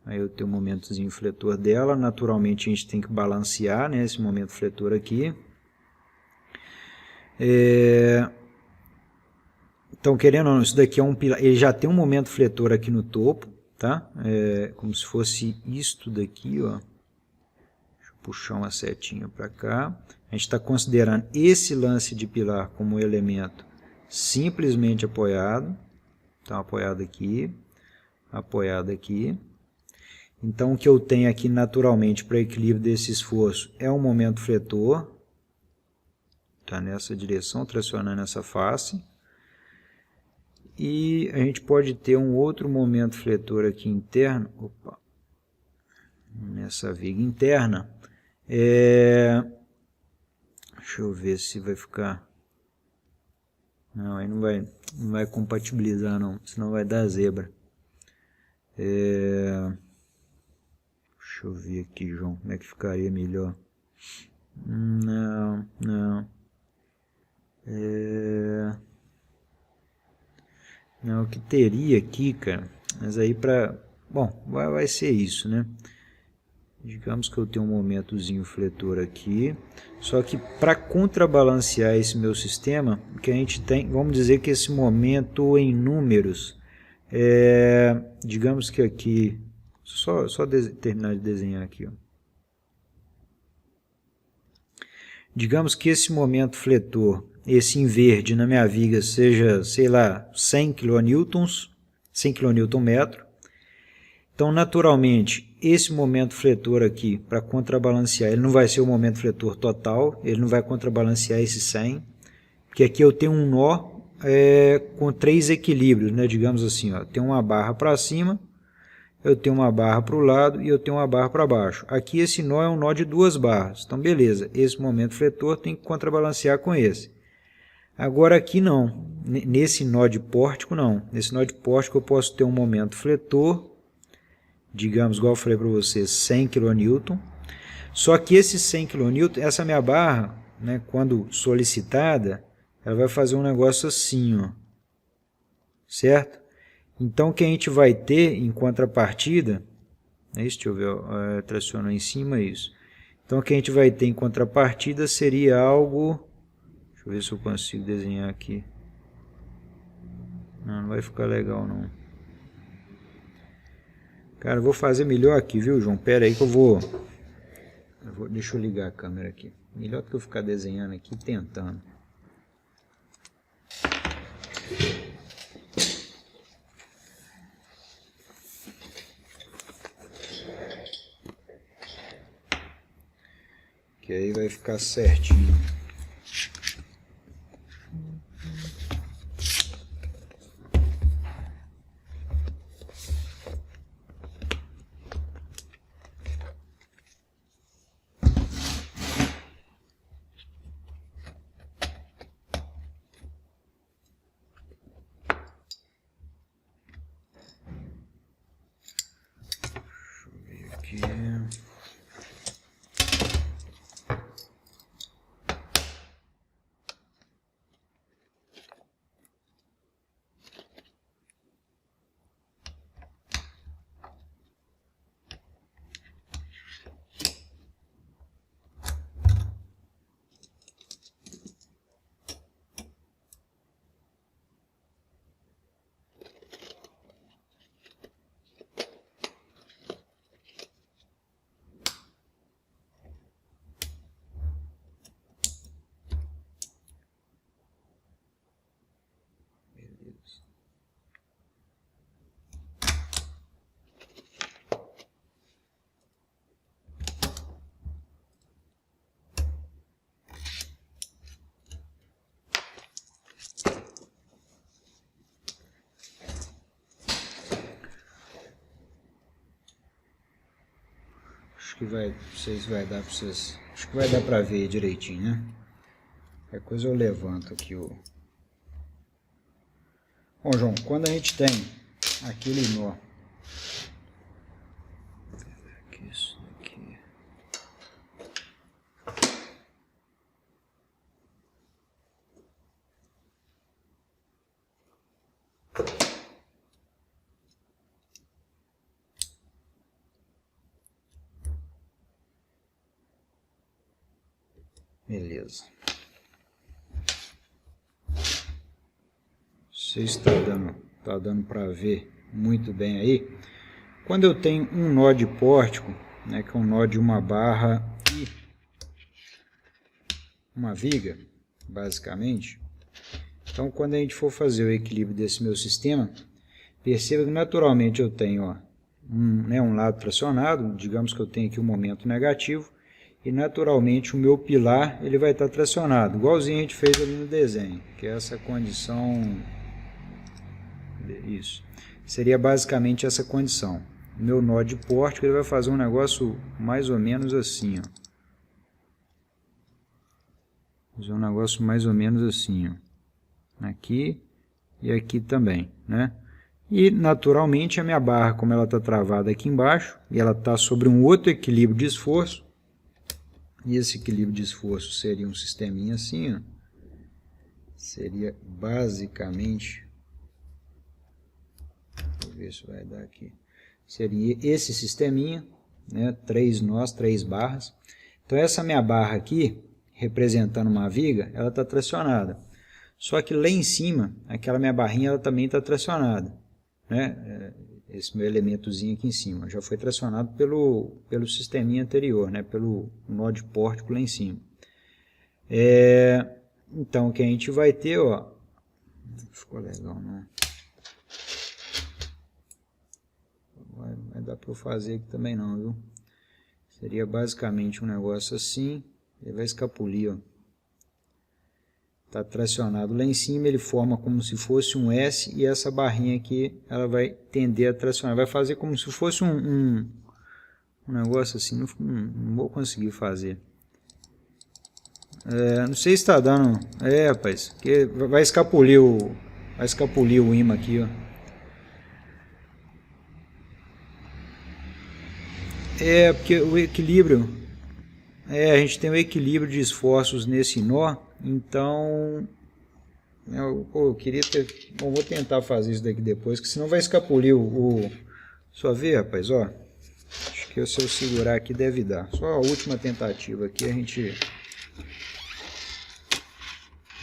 A: Aí eu tenho um momentozinho fletor dela. Naturalmente a gente tem que balancear, né, esse momento fletor aqui. Então, querendo ou não, isso daqui é um pilar. Ele já tem um momento fletor aqui no topo, tá? Como se fosse isto daqui, ó. Deixa eu puxar uma setinha para cá. A gente está considerando esse lance de pilar como elemento simplesmente apoiado. Então, apoiado aqui, apoiado aqui. Então, o que eu tenho aqui naturalmente para equilíbrio desse esforço é um momento fletor. Está nessa direção, tracionando essa face. E a gente pode ter um outro momento fletor aqui interno. Opa, nessa viga interna. Deixa eu ver se vai ficar... Não, aí não vai compatibilizar não, senão vai dar zebra. Deixa eu ver aqui, João, como é que ficaria melhor. Não. Não, o que teria aqui, cara, mas aí para... Bom, vai ser isso, né? Digamos que eu tenho um momentozinho fletor aqui, só que para contrabalancear esse meu sistema, o que a gente tem, vamos dizer que esse momento em números, digamos que aqui, só terminar de desenhar aqui, ó. Digamos que esse momento fletor, esse em verde na minha viga seja, sei lá, 100 kN, 100 kN/metro. Então, naturalmente, esse momento fletor aqui, para contrabalancear, ele não vai ser o momento fletor total, ele não vai contrabalancear esse 100, porque aqui eu tenho um nó com 3 equilíbrios, né? Digamos assim, ó, tem uma barra para cima, eu tenho uma barra para o lado e eu tenho uma barra para baixo. Aqui esse nó é um nó de 2 barras, então beleza, esse momento fletor tem que contrabalancear com esse. Agora aqui não, nesse nó de pórtico não, nesse nó de pórtico eu posso ter um momento fletor, digamos, igual eu falei para vocês, 100 kN, só que esse 100 kN, essa minha barra, né, quando solicitada, ela vai fazer um negócio assim, ó, certo? Então o que a gente vai ter em contrapartida, deixa eu ver, tracionou em cima isso. Então o que a gente vai ter em contrapartida seria algo, deixa eu ver se eu consigo desenhar aqui. Não vai ficar legal não. Cara, eu vou fazer melhor aqui, viu, João? Pera aí que eu vou... Deixa eu ligar a câmera aqui. Melhor do que eu ficar desenhando aqui, tentando. Que aí vai ficar certinho. que vai, não sei se vai dar para vocês, acho que vai dar para ver direitinho, né? Qualquer coisa eu levanto aqui o... Bom, João, quando a gente tem aquele nó, isso daqui, beleza. Não sei se tá dando para ver muito bem aí. Quando eu tenho um nó de pórtico, né, que é um nó de uma barra e uma viga, basicamente. Então, quando a gente for fazer o equilíbrio desse meu sistema, perceba que naturalmente eu tenho ó, um lado tracionado, digamos que eu tenho aqui um momento negativo, e naturalmente o meu pilar ele vai estar tracionado, igualzinho a gente fez ali no desenho, que é essa condição, isso, seria basicamente essa condição. O meu nó de pórtico ele vai fazer um negócio mais ou menos assim, ó. Fazer um negócio mais ou menos assim, ó. Aqui e aqui também, né? E naturalmente a minha barra, como ela está travada aqui embaixo, e ela está sobre um outro equilíbrio de esforço, e esse equilíbrio de esforço seria um sisteminha assim, ó. Seria basicamente, vou ver se vai dar aqui, seria esse sisteminha, né? 3 nós, 3 barras. Então essa minha barra aqui, representando uma viga, ela está tracionada. Só que lá em cima, aquela minha barrinha, ela também está tracionada, né? Esse meu elementozinho aqui em cima já foi tracionado pelo sisteminha anterior, né? Pelo nó de pórtico lá em cima. Então o que a gente vai ter, ó, ficou legal, não? Vai dar para eu fazer aqui também não, viu? Seria basicamente um negócio assim, ele vai escapulir, ó. Está tracionado lá em cima, ele forma como se fosse um S, e essa barrinha aqui, ela vai tender a tracionar, vai fazer como se fosse um negócio assim, não vou conseguir fazer. Não sei se está dando, rapaz, que vai escapulir o imã aqui, ó. Porque o equilíbrio, a gente tem o equilíbrio de esforços nesse nó, então eu queria ter, bom, vou tentar fazer isso daqui depois, que senão vai escapulir só ver, rapaz, ó, acho que se eu segurar aqui deve dar, só a última tentativa aqui, a gente,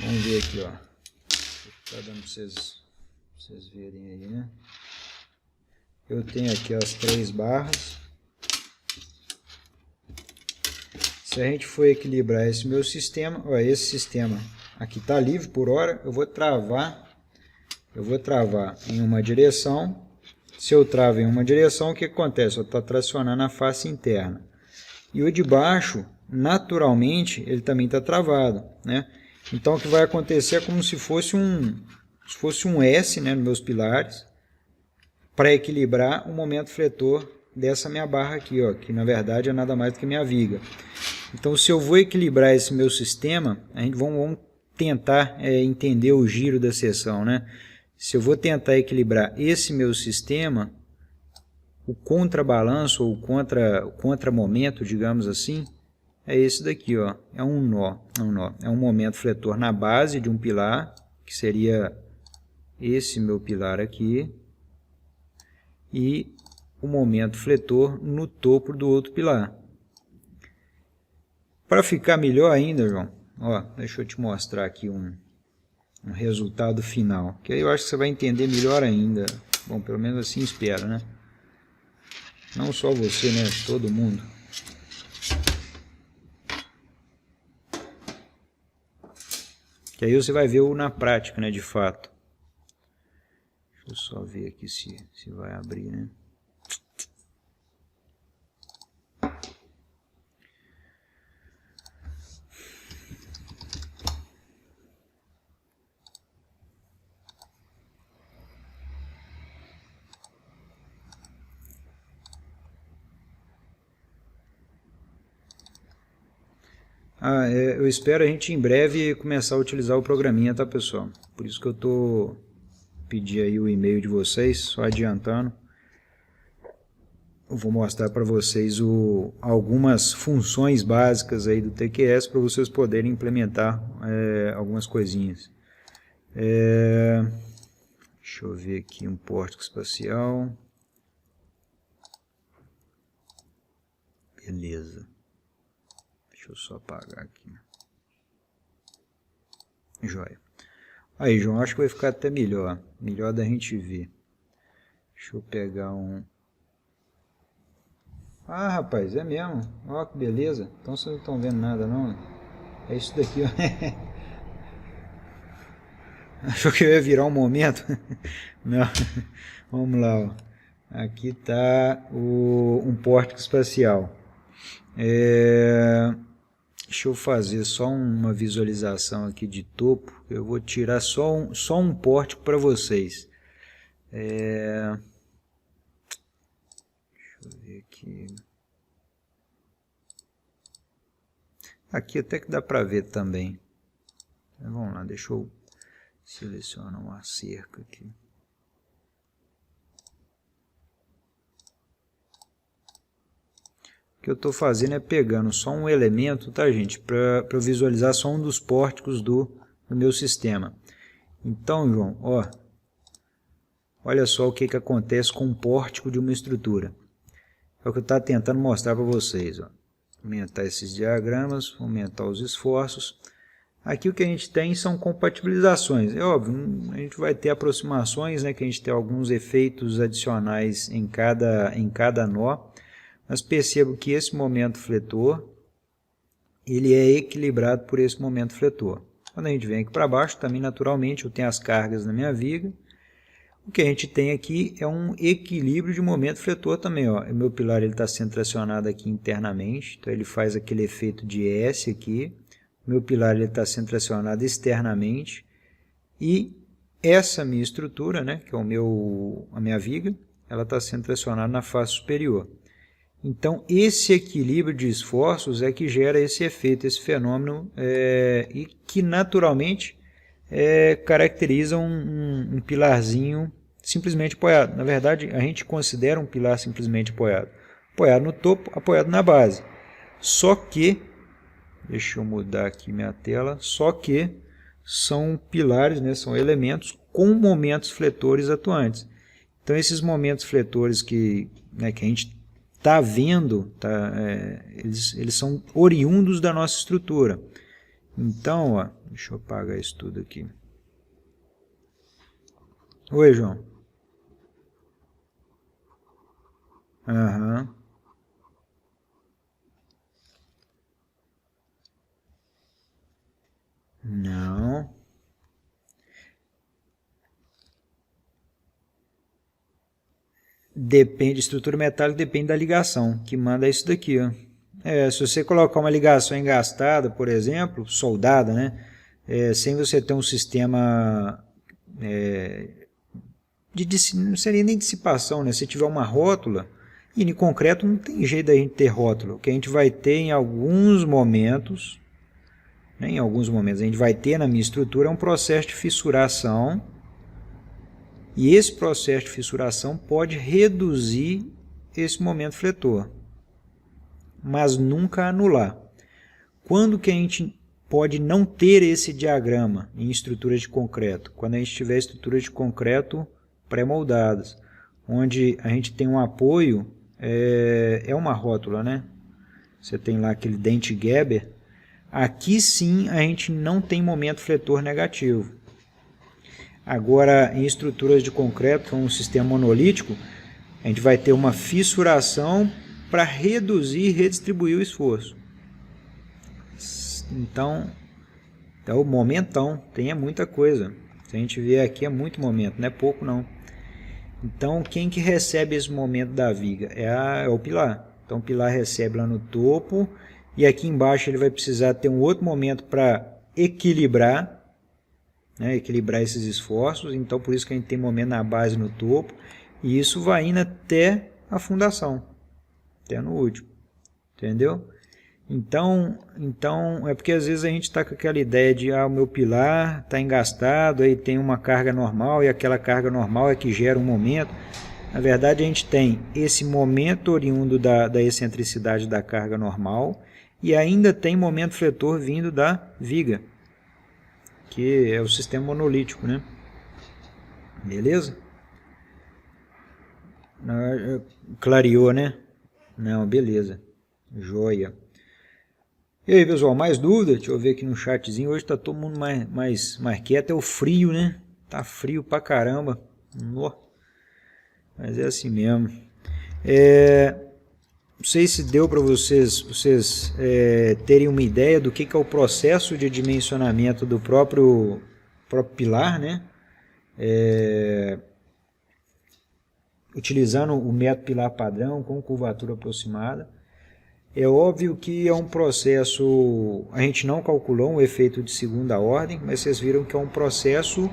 A: vamos ver aqui, ó, tá dando pra vocês verem aí, né, eu tenho aqui as 3 barras. Se a gente for equilibrar esse meu sistema, ó, esse sistema aqui está livre por hora, eu vou travar em uma direção. Se eu travo em uma direção, o que acontece? Eu estou tracionando a face interna. E o de baixo, naturalmente, ele também está travado, né? Então o que vai acontecer é como se fosse um S, né, nos meus pilares, para equilibrar o momento fletor dessa minha barra aqui, ó, que na verdade é nada mais do que minha viga. Então, se eu vou equilibrar esse meu sistema, a gente vamos tentar entender o giro da seção, né? Se eu vou tentar equilibrar esse meu sistema, o contrabalanço ou o contramomento, digamos assim, é esse daqui, ó. É um nó, é um momento fletor na base de um pilar, que seria esse meu pilar aqui, e o momento fletor no topo do outro pilar. Para ficar melhor ainda, João, ó, deixa eu te mostrar aqui um resultado final, que aí eu acho que você vai entender melhor ainda. Bom, pelo menos assim espero, né? Não só você, né? Todo mundo. Que aí você vai ver na prática, né? De fato. Deixa eu só ver aqui se vai abrir, né? Eu espero a gente em breve começar a utilizar o programinha, tá, pessoal? Por isso que eu tô pedindo aí o e-mail de vocês, só adiantando. Eu vou mostrar para vocês algumas funções básicas aí do TQS para vocês poderem implementar algumas coisinhas. Deixa eu ver aqui um pórtico espacial. Beleza. Deixa eu só apagar aqui. Joia. Aí, João, acho que vai ficar até melhor. Melhor da gente ver. Deixa eu pegar um... Ah, rapaz, é mesmo. Ó, que beleza. Então vocês não estão vendo nada, não? É isso daqui, ó. Achou que eu ia virar um momento? Não. Vamos lá, ó. Aqui está um pórtico espacial. Deixa eu fazer só uma visualização aqui de topo. Eu vou tirar só um pórtico para vocês. Deixa eu ver aqui. Aqui até que dá para ver também. Então, vamos lá, deixa eu selecionar uma cerca aqui. O que eu estou fazendo é pegando só um elemento, tá, gente? Para visualizar só um dos pórticos do meu sistema. Então, João, ó, olha só o que acontece com um pórtico de uma estrutura. É o que eu estava tentando mostrar para vocês. Ó. Aumentar esses diagramas, aumentar os esforços. Aqui o que a gente tem são compatibilizações. É óbvio, a gente vai ter aproximações, né, que a gente tem alguns efeitos adicionais em cada nó. Mas percebo que esse momento fletor, ele é equilibrado por esse momento fletor. Quando a gente vem aqui para baixo, também naturalmente eu tenho as cargas na minha viga. O que a gente tem aqui é um equilíbrio de momento fletor também. Ó. O meu pilar está sendo tracionado aqui internamente, então ele faz aquele efeito de S aqui. O meu pilar está sendo tracionado externamente. E essa minha estrutura, né, que é a minha viga, ela está sendo tracionada na face superior. Então, esse equilíbrio de esforços é que gera esse efeito, esse fenômeno, e que naturalmente caracteriza um pilarzinho simplesmente apoiado. Na verdade, a gente considera um pilar simplesmente apoiado. Apoiado no topo, apoiado na base. Só que, deixa eu mudar aqui minha tela, só que são pilares, né, são elementos com momentos fletores atuantes. Então, esses momentos fletores que a gente está vendo, eles são oriundos da nossa estrutura. Então, ó, deixa eu apagar isso tudo aqui. Oi, João. Aham. Não. Depende, estrutura metálica depende da ligação, que manda isso daqui, ó. Se você colocar uma ligação engastada, por exemplo, soldada, né, sem você ter um sistema não seria nem dissipação, né, se tiver uma rótula, e no concreto não tem jeito da gente ter rótula, o que a gente vai ter em alguns momentos, né, a gente vai ter na minha estrutura um processo de fissuração. E esse processo de fissuração pode reduzir esse momento fletor, mas nunca anular. Quando que a gente pode não ter esse diagrama em estruturas de concreto? Quando a gente tiver estruturas de concreto pré-moldadas, onde a gente tem um apoio, é uma rótula, né? Você tem lá aquele dente Geber. Aqui sim a gente não tem momento fletor negativo. Agora, em estruturas de concreto, com um sistema monolítico, a gente vai ter uma fissuração para reduzir e redistribuir o esforço. Então, o momentão, tem muita coisa. Se a gente ver aqui, é muito momento, não é pouco não. Então, quem que recebe esse momento da viga? É o pilar. Então, o pilar recebe lá no topo, e aqui embaixo ele vai precisar ter um outro momento para equilibrar, né, equilibrar esses esforços. Então, por isso que a gente tem momento na base e no topo, e isso vai indo até a fundação, até no último, entendeu? Então é porque às vezes a gente está com aquela ideia de o meu pilar está engastado, aí tem uma carga normal e aquela carga normal é que gera um momento. Na verdade a gente tem esse momento oriundo da excentricidade da carga normal e ainda tem momento fletor vindo da viga, que é o sistema monolítico, né? Beleza? Clareou, né? Não, beleza. Joia. E aí, pessoal, mais dúvida? Deixa eu ver aqui no chatzinho. Hoje tá todo mundo mais quieto. É o frio, né? Tá frio pra caramba. Mas é assim mesmo. Não sei se deu para vocês terem uma ideia do que é o processo de dimensionamento do próprio pilar, né? Utilizando o método pilar padrão com curvatura aproximada. É óbvio que é um processo, a gente não calculou um efeito de segunda ordem, mas vocês viram que é um processo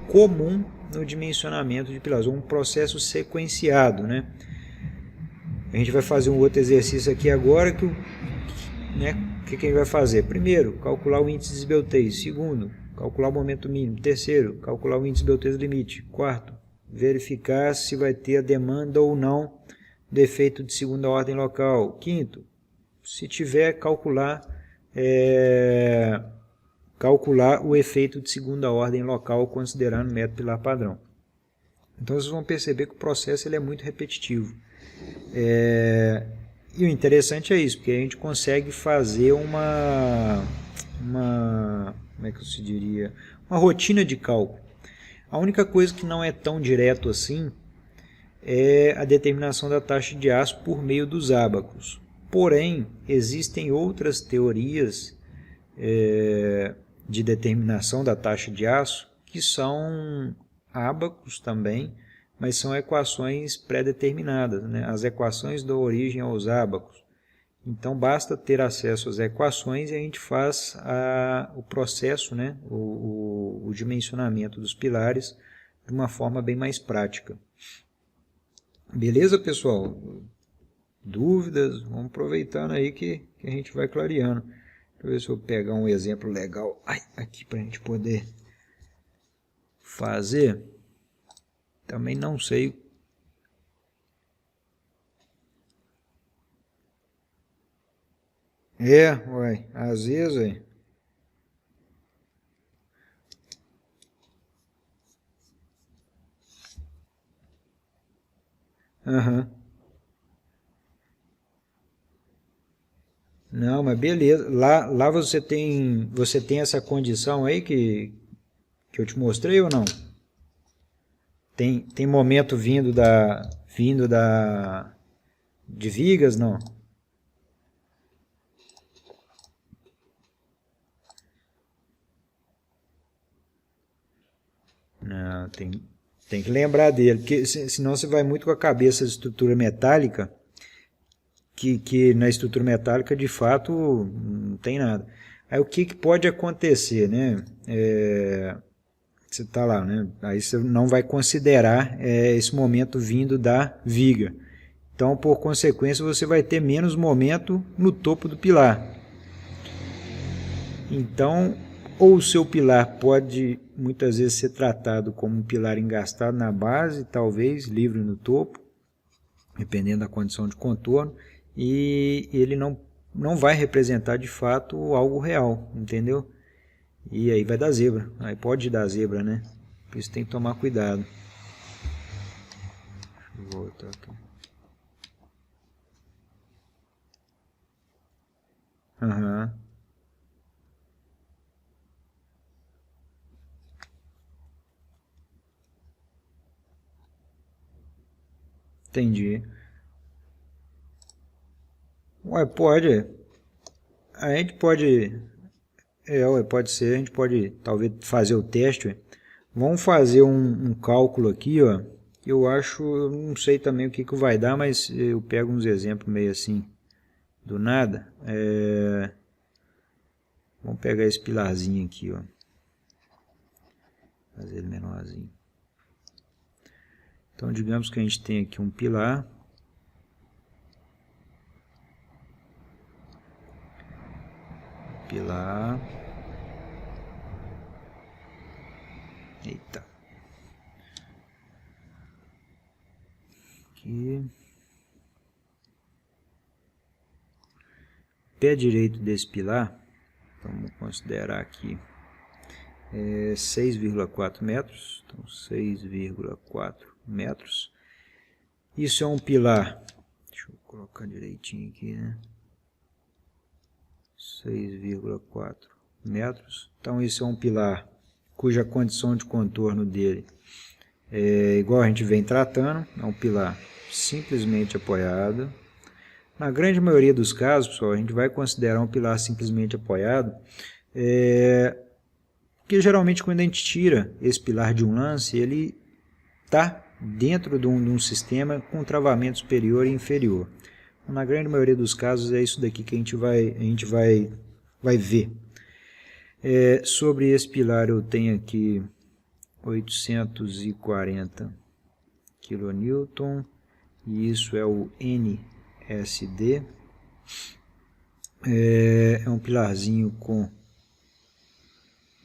A: comum no dimensionamento de pilares, um processo sequenciado, né? A gente vai fazer um outro exercício aqui agora que que a gente vai fazer? Primeiro, calcular o índice de esbeltez. Segundo, calcular o momento mínimo. Terceiro, calcular o índice de esbeltez limite. Quarto, verificar se vai ter a demanda ou não do efeito de segunda ordem local. Quinto, se tiver, calcular o efeito de segunda ordem local considerando o método pilar padrão. Então vocês vão perceber que o processo ele é muito repetitivo. E o interessante é isso, porque a gente consegue fazer como é que se diria? Uma rotina de cálculo. A única coisa que não é tão direto assim é a determinação da taxa de aço por meio dos ábacos. Porém, existem outras teorias de determinação da taxa de aço que são ábacos também, mas são equações pré-determinadas, né? As equações dão origem aos ábacos. Então basta ter acesso às equações e a gente faz o processo, né? o dimensionamento dos pilares de uma forma bem mais prática. Beleza, pessoal? Dúvidas? Vamos aproveitando aí que a gente vai clareando. Deixa eu ver se eu pegar um exemplo legal aqui para a gente poder fazer. Também não sei. Às vezes, Não, mas beleza. Lá você tem essa condição aí que eu te mostrei ou não? Tem momento vindo de vigas, não? Não, tem que lembrar dele, porque senão você vai muito com a cabeça de estrutura metálica, que na estrutura metálica de fato não tem nada. Aí o que pode acontecer, né? Você está lá, né? Aí você não vai considerar esse momento vindo da viga. Então, por consequência, você vai ter menos momento no topo do pilar. Então, ou o seu pilar pode muitas vezes ser tratado como um pilar engastado na base, talvez livre no topo, dependendo da condição de contorno, e ele não vai representar de fato algo real, entendeu? E aí vai dar zebra, aí pode dar zebra, né? Por isso tem que tomar cuidado. Deixa eu voltar aqui. Entendi. Ué, pode. A gente pode. Pode ser, a gente pode talvez fazer o teste. Vamos fazer um cálculo aqui, ó. Eu acho, eu não sei também o que vai dar, mas eu pego uns exemplos meio assim, do nada. Vamos pegar esse pilarzinho aqui, ó. Fazer ele menorzinho. Então, digamos que a gente tem aqui um pilar. pilar. Eita. Aqui. Pé direito desse pilar, vamos considerar aqui 6,4 metros, então 6,4 metros. Isso é um pilar, deixa eu colocar direitinho aqui, né? 6,4 metros, então isso é um pilar cuja condição de contorno dele é igual a gente vem tratando, é um pilar simplesmente apoiado. Na grande maioria dos casos, pessoal, a gente vai considerar um pilar simplesmente apoiado, porque geralmente quando a gente tira esse pilar de um lance, ele está dentro de um sistema com travamento superior e inferior. Na grande maioria dos casos é isso daqui que a gente vai ver. Sobre esse pilar eu tenho aqui 840 kN, e isso é o NSD. É um pilarzinho com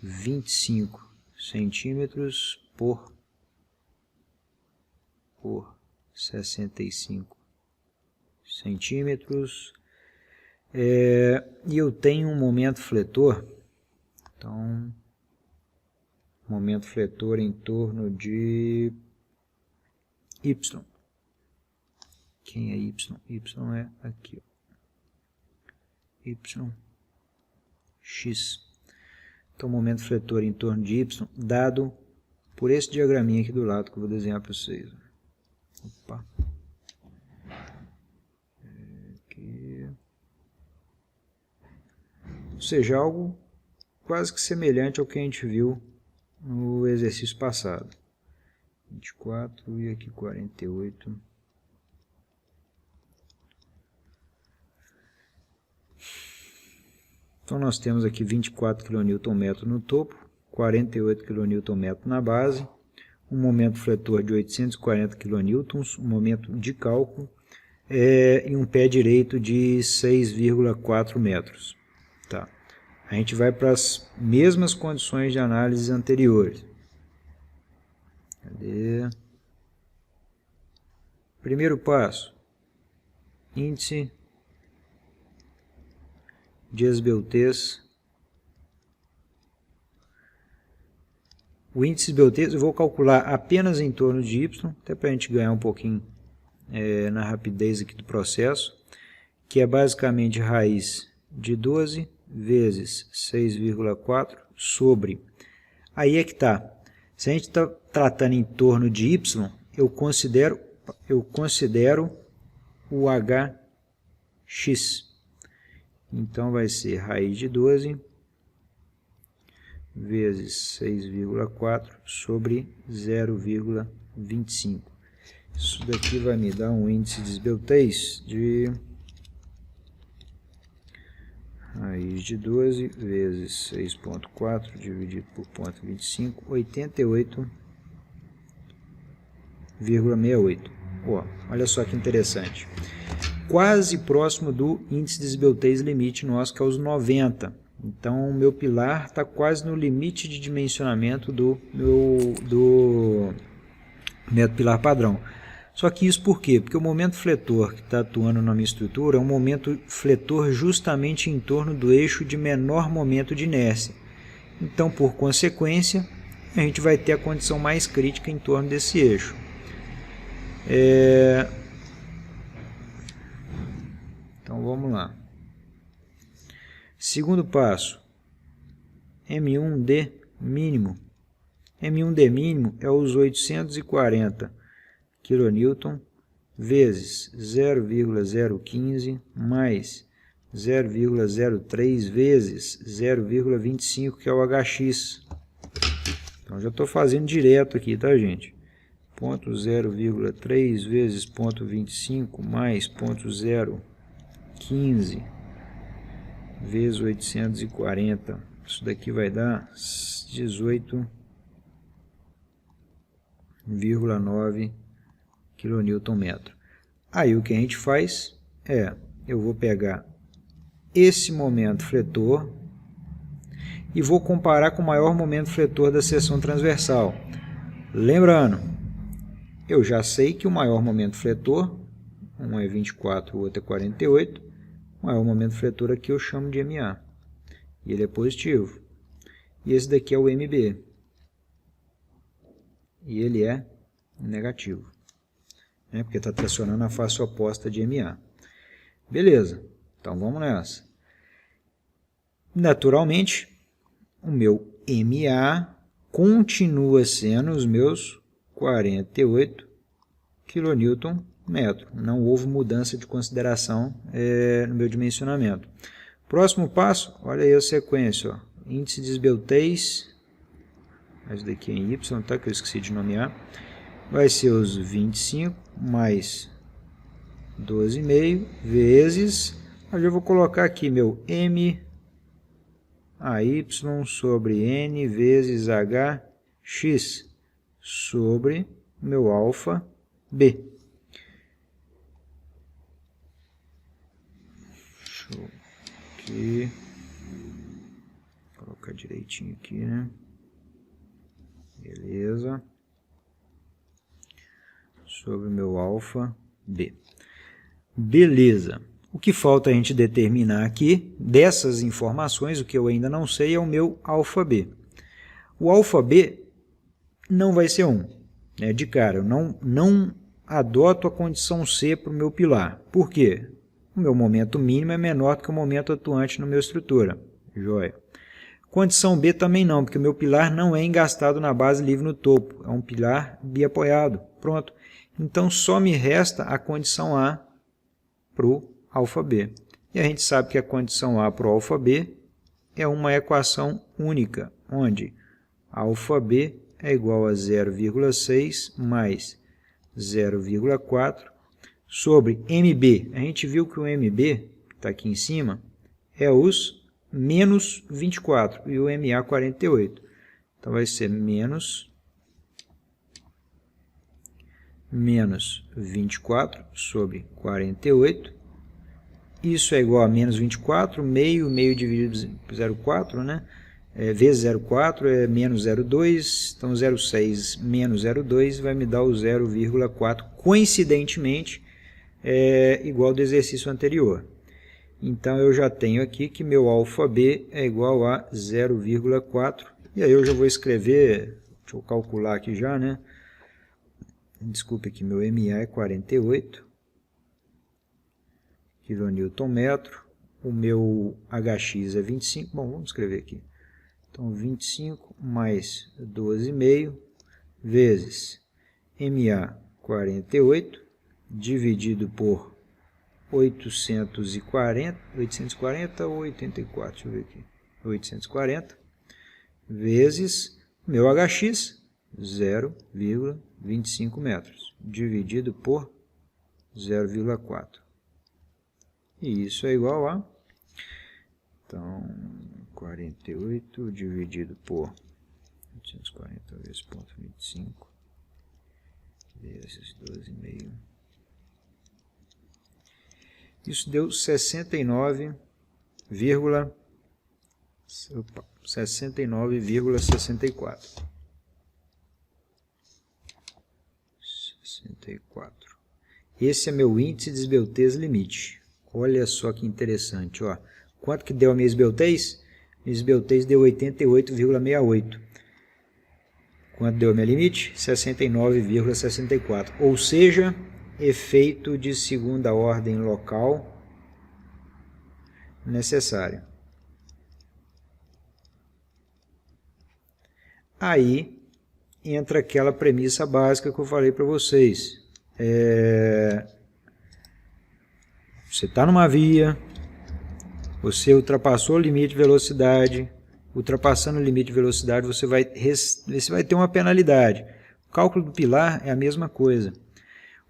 A: 25 centímetros por 65 centímetros. E eu tenho um momento fletor, então momento fletor em torno de Y. Quem é Y? Y é aqui, Y, X. Então, momento fletor em torno de Y, dado por esse diagraminha aqui do lado, que eu vou desenhar para vocês. Opa. Aqui. Ou seja, algo quase que semelhante ao que a gente viu no exercício passado. 24 e aqui 48. Então nós temos aqui 24 kN no topo, 48 kN na base, um momento fletor de 840 kN, um momento de cálculo, e um pé direito de 6,4 metros. Tá. A gente vai para as mesmas condições de análise anteriores. Cadê? Primeiro passo, índice de esbeltez. O índice de esbeltez eu vou calcular apenas em torno de Y, até para a gente ganhar um pouquinho na rapidez aqui do processo, que é basicamente raiz de 12 vezes 6,4 sobre... Aí é que está. Se a gente está tratando em torno de Y, eu considero o HX. Então, vai ser raiz de 12 vezes 6,4 sobre 0,25. Isso daqui vai me dar um índice de esbeltez de raiz de 12 vezes 6,4 dividido por 0,25, 88,68. Olha só que interessante. Quase próximo do índice de esbeltez limite nosso, que é os 90. Então, o meu pilar está quase no limite de dimensionamento do método pilar padrão. Só que isso por quê? Porque o momento fletor que está atuando na minha estrutura é um momento fletor justamente em torno do eixo de menor momento de inércia. Então, por consequência, a gente vai ter a condição mais crítica em torno desse eixo. Então, vamos lá. Segundo passo, M1D mínimo. M1D mínimo é os 840 kN vezes 0,015 mais 0,03 vezes 0,25, que é o HX. Então, já estou fazendo direto aqui, tá, gente? 0,03 vezes 0,25 mais 0,015 vezes 840. Isso daqui vai dar 18,9 kN. Aí o que a gente faz é, eu vou pegar esse momento fletor e vou comparar com o maior momento fletor da seção transversal. Lembrando, eu já sei que o maior momento fletor, um é 24, o outro é 48, o maior momento fletor aqui eu chamo de MA, e ele é positivo. E esse daqui é o MB, e ele é negativo, né? Porque está tracionando a face oposta de MA. Beleza, então vamos nessa. Naturalmente, o meu MA continua sendo os meus 48 kN/m. Não houve mudança de consideração no meu dimensionamento. Próximo passo, olha aí a sequência. Ó. Índice de esbeltez, esse daqui é em Y, tá? Que eu esqueci de nomear. Vai ser os 25 mais 12,5 vezes... Eu vou colocar aqui meu M AY sobre N vezes HX sobre meu alfa B. Deixa eu aqui, colocar direitinho aqui, né? Beleza. Sobre meu alfa B. Beleza. O que falta a gente determinar aqui, dessas informações, o que eu ainda não sei, é o meu alfa B. O alfa B não vai ser 1. Né? De cara, eu não adoto a condição C para o meu pilar. Por quê? O meu momento mínimo é menor do que o momento atuante na minha estrutura. Joia. Condição B também não, porque o meu pilar não é engastado na base livre no topo. É um pilar biapoiado. Pronto. Então, só me resta a condição A para o alfa B. E a gente sabe que a condição A para o alfa B é uma equação única, onde alfa B é igual a 0,6 mais 0,4 sobre MB. A gente viu que o MB, que está aqui em cima, é os menos 24 e o MA 48. Então vai ser menos 24 sobre 48. Isso é igual a menos 24, meio dividido por 0,4, né? Vezes 0,4 é menos 0,2, então 0,6 menos 0,2 vai me dar o 0,4, coincidentemente, igual ao do exercício anterior. Então, eu já tenho aqui que meu alfa B é igual a 0,4, e aí eu já vou escrever, deixa eu calcular aqui já, né? Desculpe aqui, meu MA é 48 kN/m, o meu HX é 25, bom, vamos escrever aqui. Então, 25 mais 12,5 vezes MA 48 dividido por 840 ou 84, deixa eu ver aqui, 840 vezes meu HX, 0,25 metros, dividido por 0,4. E isso é igual a, então, 48 dividido por 840 vezes 0,25 vezes 12,5. Isso deu 69,64. Esse é meu índice de esbeltez limite. Olha só que interessante. Ó. Quanto que deu a minha esbeltez? Minha esbeltez deu 88,68. Quanto deu a minha limite? 69,64. Ou seja, efeito de segunda ordem local necessário. Aí entra aquela premissa básica que eu falei para vocês. Você está numa via, você ultrapassou o limite de velocidade, ultrapassando o limite de velocidade você vai ter uma penalidade. O cálculo do pilar é a mesma coisa.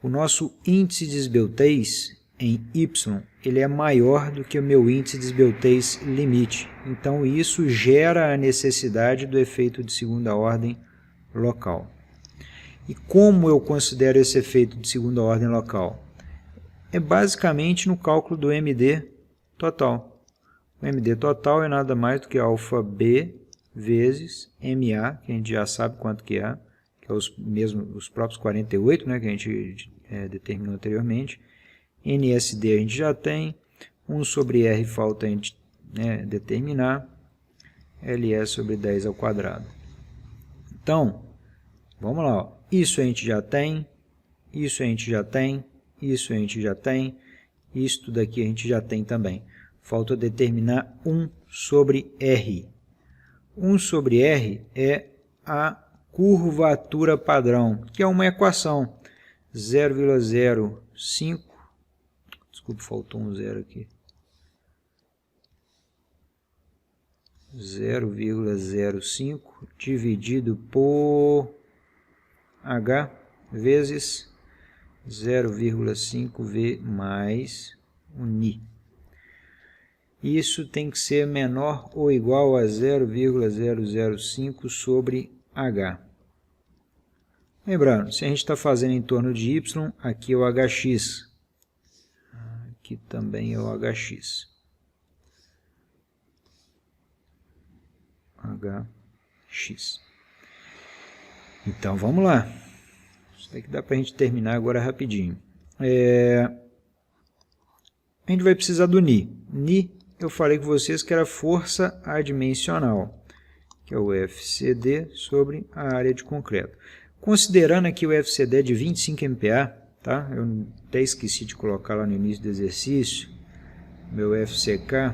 A: O nosso índice de esbeltez em Y, ele é maior do que o meu índice de esbeltez limite. Então isso gera a necessidade do efeito de segunda ordem local. E como eu considero esse efeito de segunda ordem local? É basicamente no cálculo do MD total. O MD total é nada mais do que alfa B vezes MA, que a gente já sabe quanto que é os próprios 48, né, que a gente determinou anteriormente. NSD a gente já tem, 1 sobre R falta a gente determinar, LS sobre 10 ao quadrado. Então, vamos lá, ó. Isso a gente já tem, isso a gente já tem, isso a gente já tem, isso daqui a gente já tem também. Falta determinar 1 sobre R. 1 sobre R é a curvatura padrão, que é uma equação. 0,05, desculpa, faltou um zero aqui. 0,05 dividido por H vezes 0,5V mais o Ni. Isso tem que ser menor ou igual a 0,005 sobre H. Lembrando, se a gente está fazendo em torno de Y, aqui é o HX. Aqui também é o HX. HX. Então, vamos lá. Isso daqui dá para a gente terminar agora rapidinho. A gente vai precisar do Ni. Ni, eu falei com vocês que era força adimensional, que é o FCD sobre a área de concreto. Considerando aqui o FCD de 25 MPa, tá? Eu até esqueci de colocar lá no início do exercício, meu FCK,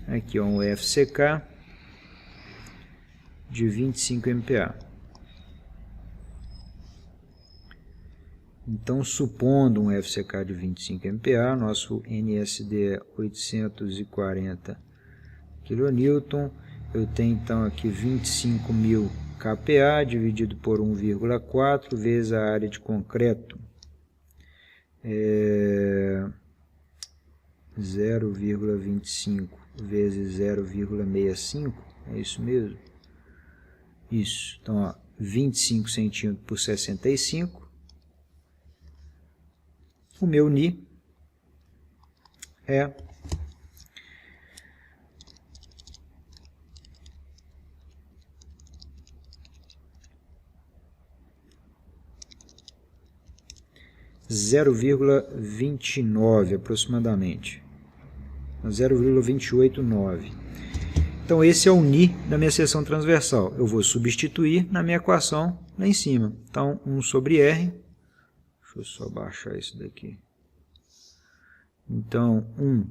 A: aqui é um FCK de 25 MPa. Então, supondo um FCK de 25 MPa, nosso NSD é 840 kN, eu tenho então aqui 25.000 kPa dividido por 1,4 vezes a área de concreto. 0,25 vezes 0,65, é isso mesmo? Isso, então ó, 25 centímetros por 65. O meu Ni é 0,29 aproximadamente, 0,289. Então esse é o Ni da minha seção transversal. Eu vou substituir na minha equação lá em cima. Então 1 sobre R, deixa eu só baixar isso daqui. Então 1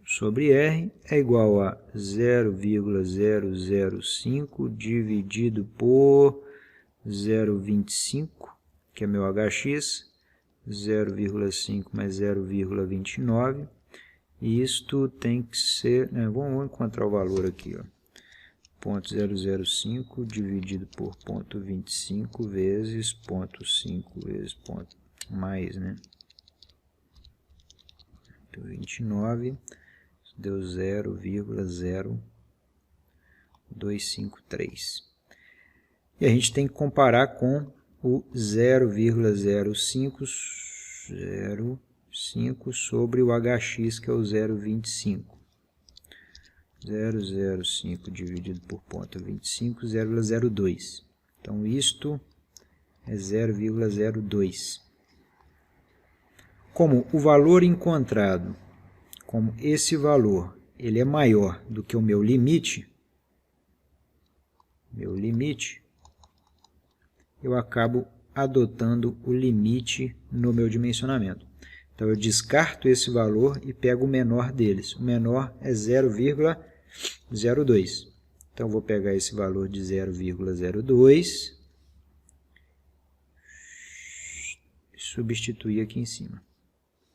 A: sobre R é igual a 0,005 dividido por 0,25, que é meu HX, 0,5 mais 0,29, e isto tem que ser, vamos encontrar o valor aqui, ó, 0,005 dividido por 0,25 vezes 0,5 vezes ponto, mais, 29, deu 0,0253. E a gente tem que comparar com o 0,05 sobre o HX, que é o 0,25. 0,05 dividido por 0,25, 0,02. Então, isto é 0,02. Como o valor encontrado, como esse valor, ele é maior do que o meu limite, eu acabo adotando o limite no meu dimensionamento. Então, eu descarto esse valor e pego o menor deles. O menor é 0,02. Então, eu vou pegar esse valor de 0,02 e substituir aqui em cima.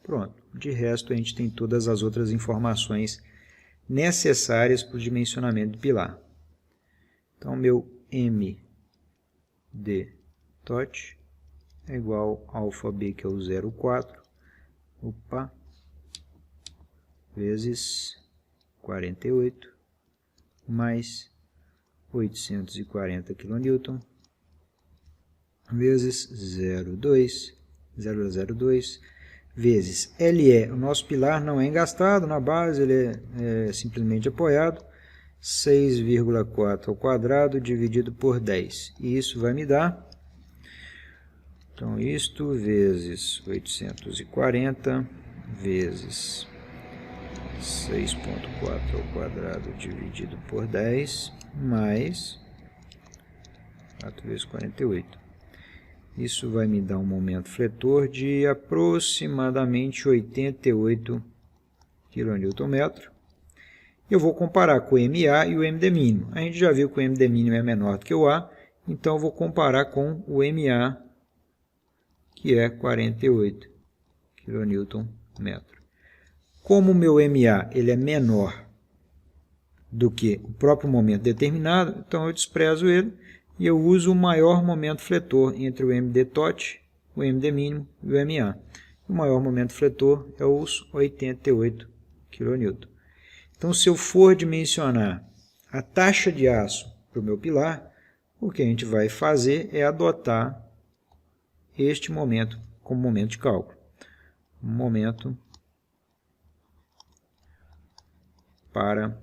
A: Pronto. De resto, a gente tem todas as outras informações necessárias para o dimensionamento do pilar. Então, meu MD tot é igual a alfa B, que é o 0,4, vezes 48, mais 840 kN, vezes 0,02, vezes LE, o nosso pilar não é engastado na base, ele é simplesmente apoiado, 6,4 ao quadrado dividido por 10. E isso vai me dar, então, isto vezes 840 vezes 6,4 ao quadrado dividido por 10, mais 4 vezes 48. Isso vai me dar um momento fletor de aproximadamente 88 kN. Eu vou comparar com o MA e o MD mínimo. A gente já viu que o MD mínimo é menor do que o A, então eu vou comparar com o MA, que é 48 kN. Como o meu MA ele é menor do que o próprio momento determinado, então eu desprezo ele e eu uso o maior momento fletor entre o MD tot, o MD mínimo e o MA. O maior momento fletor é os 88 kN. Então, se eu for dimensionar a taxa de aço para o meu pilar, o que a gente vai fazer é adotar este momento como momento de cálculo. Momento para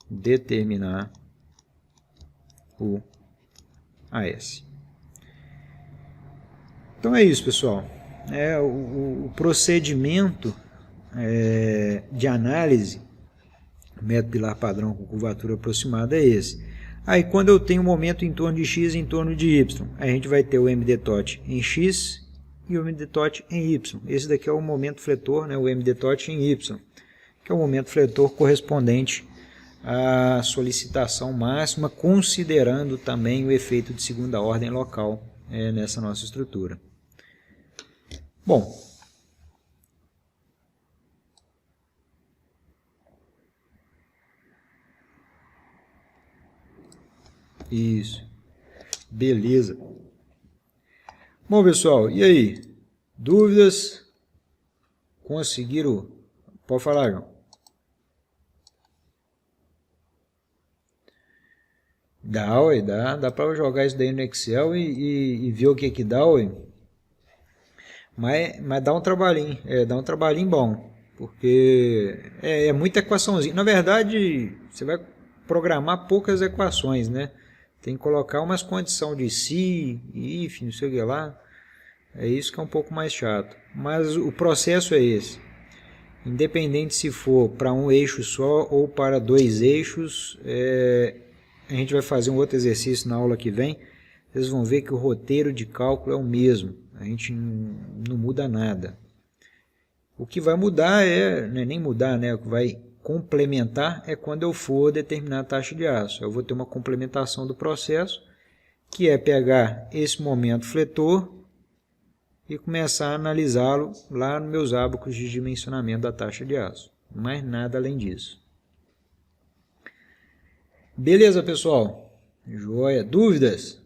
A: determinar o AS. Então é isso, pessoal. O procedimento de análise método pilar padrão com curvatura aproximada é esse. Aí quando eu tenho um momento em torno de x e em torno de y, a gente vai ter o MD tot em x e o MD tot em y. Esse daqui é o momento fletor, né, o MD tot em y, que é o momento fletor correspondente à solicitação máxima, considerando também o efeito de segunda ordem local nessa nossa estrutura. Bom, isso, beleza. Bom, pessoal, e aí? Dúvidas? Conseguiram? Pode falar, João. Dá, ué, dá para jogar isso daí no Excel e ver o que dá, ué. Mas dá um trabalhinho, dá um trabalhinho bom, porque é muita equaçãozinha. Na verdade, você vai programar poucas equações, né? Tem que colocar umas condições de se, if, não sei o que lá. É isso que é um pouco mais chato. Mas o processo é esse. Independente se for para um eixo só ou para dois eixos, a gente vai fazer um outro exercício na aula que vem. Vocês vão ver que o roteiro de cálculo é o mesmo. A gente não muda nada. O que vai mudar não é nem mudar, né? O que vai complementar é quando eu for determinar a taxa de aço. Eu vou ter uma complementação do processo, que é pegar esse momento fletor e começar a analisá-lo lá nos meus ábacos de dimensionamento da taxa de aço. Mais nada além disso. Beleza, pessoal? Joia. Dúvidas?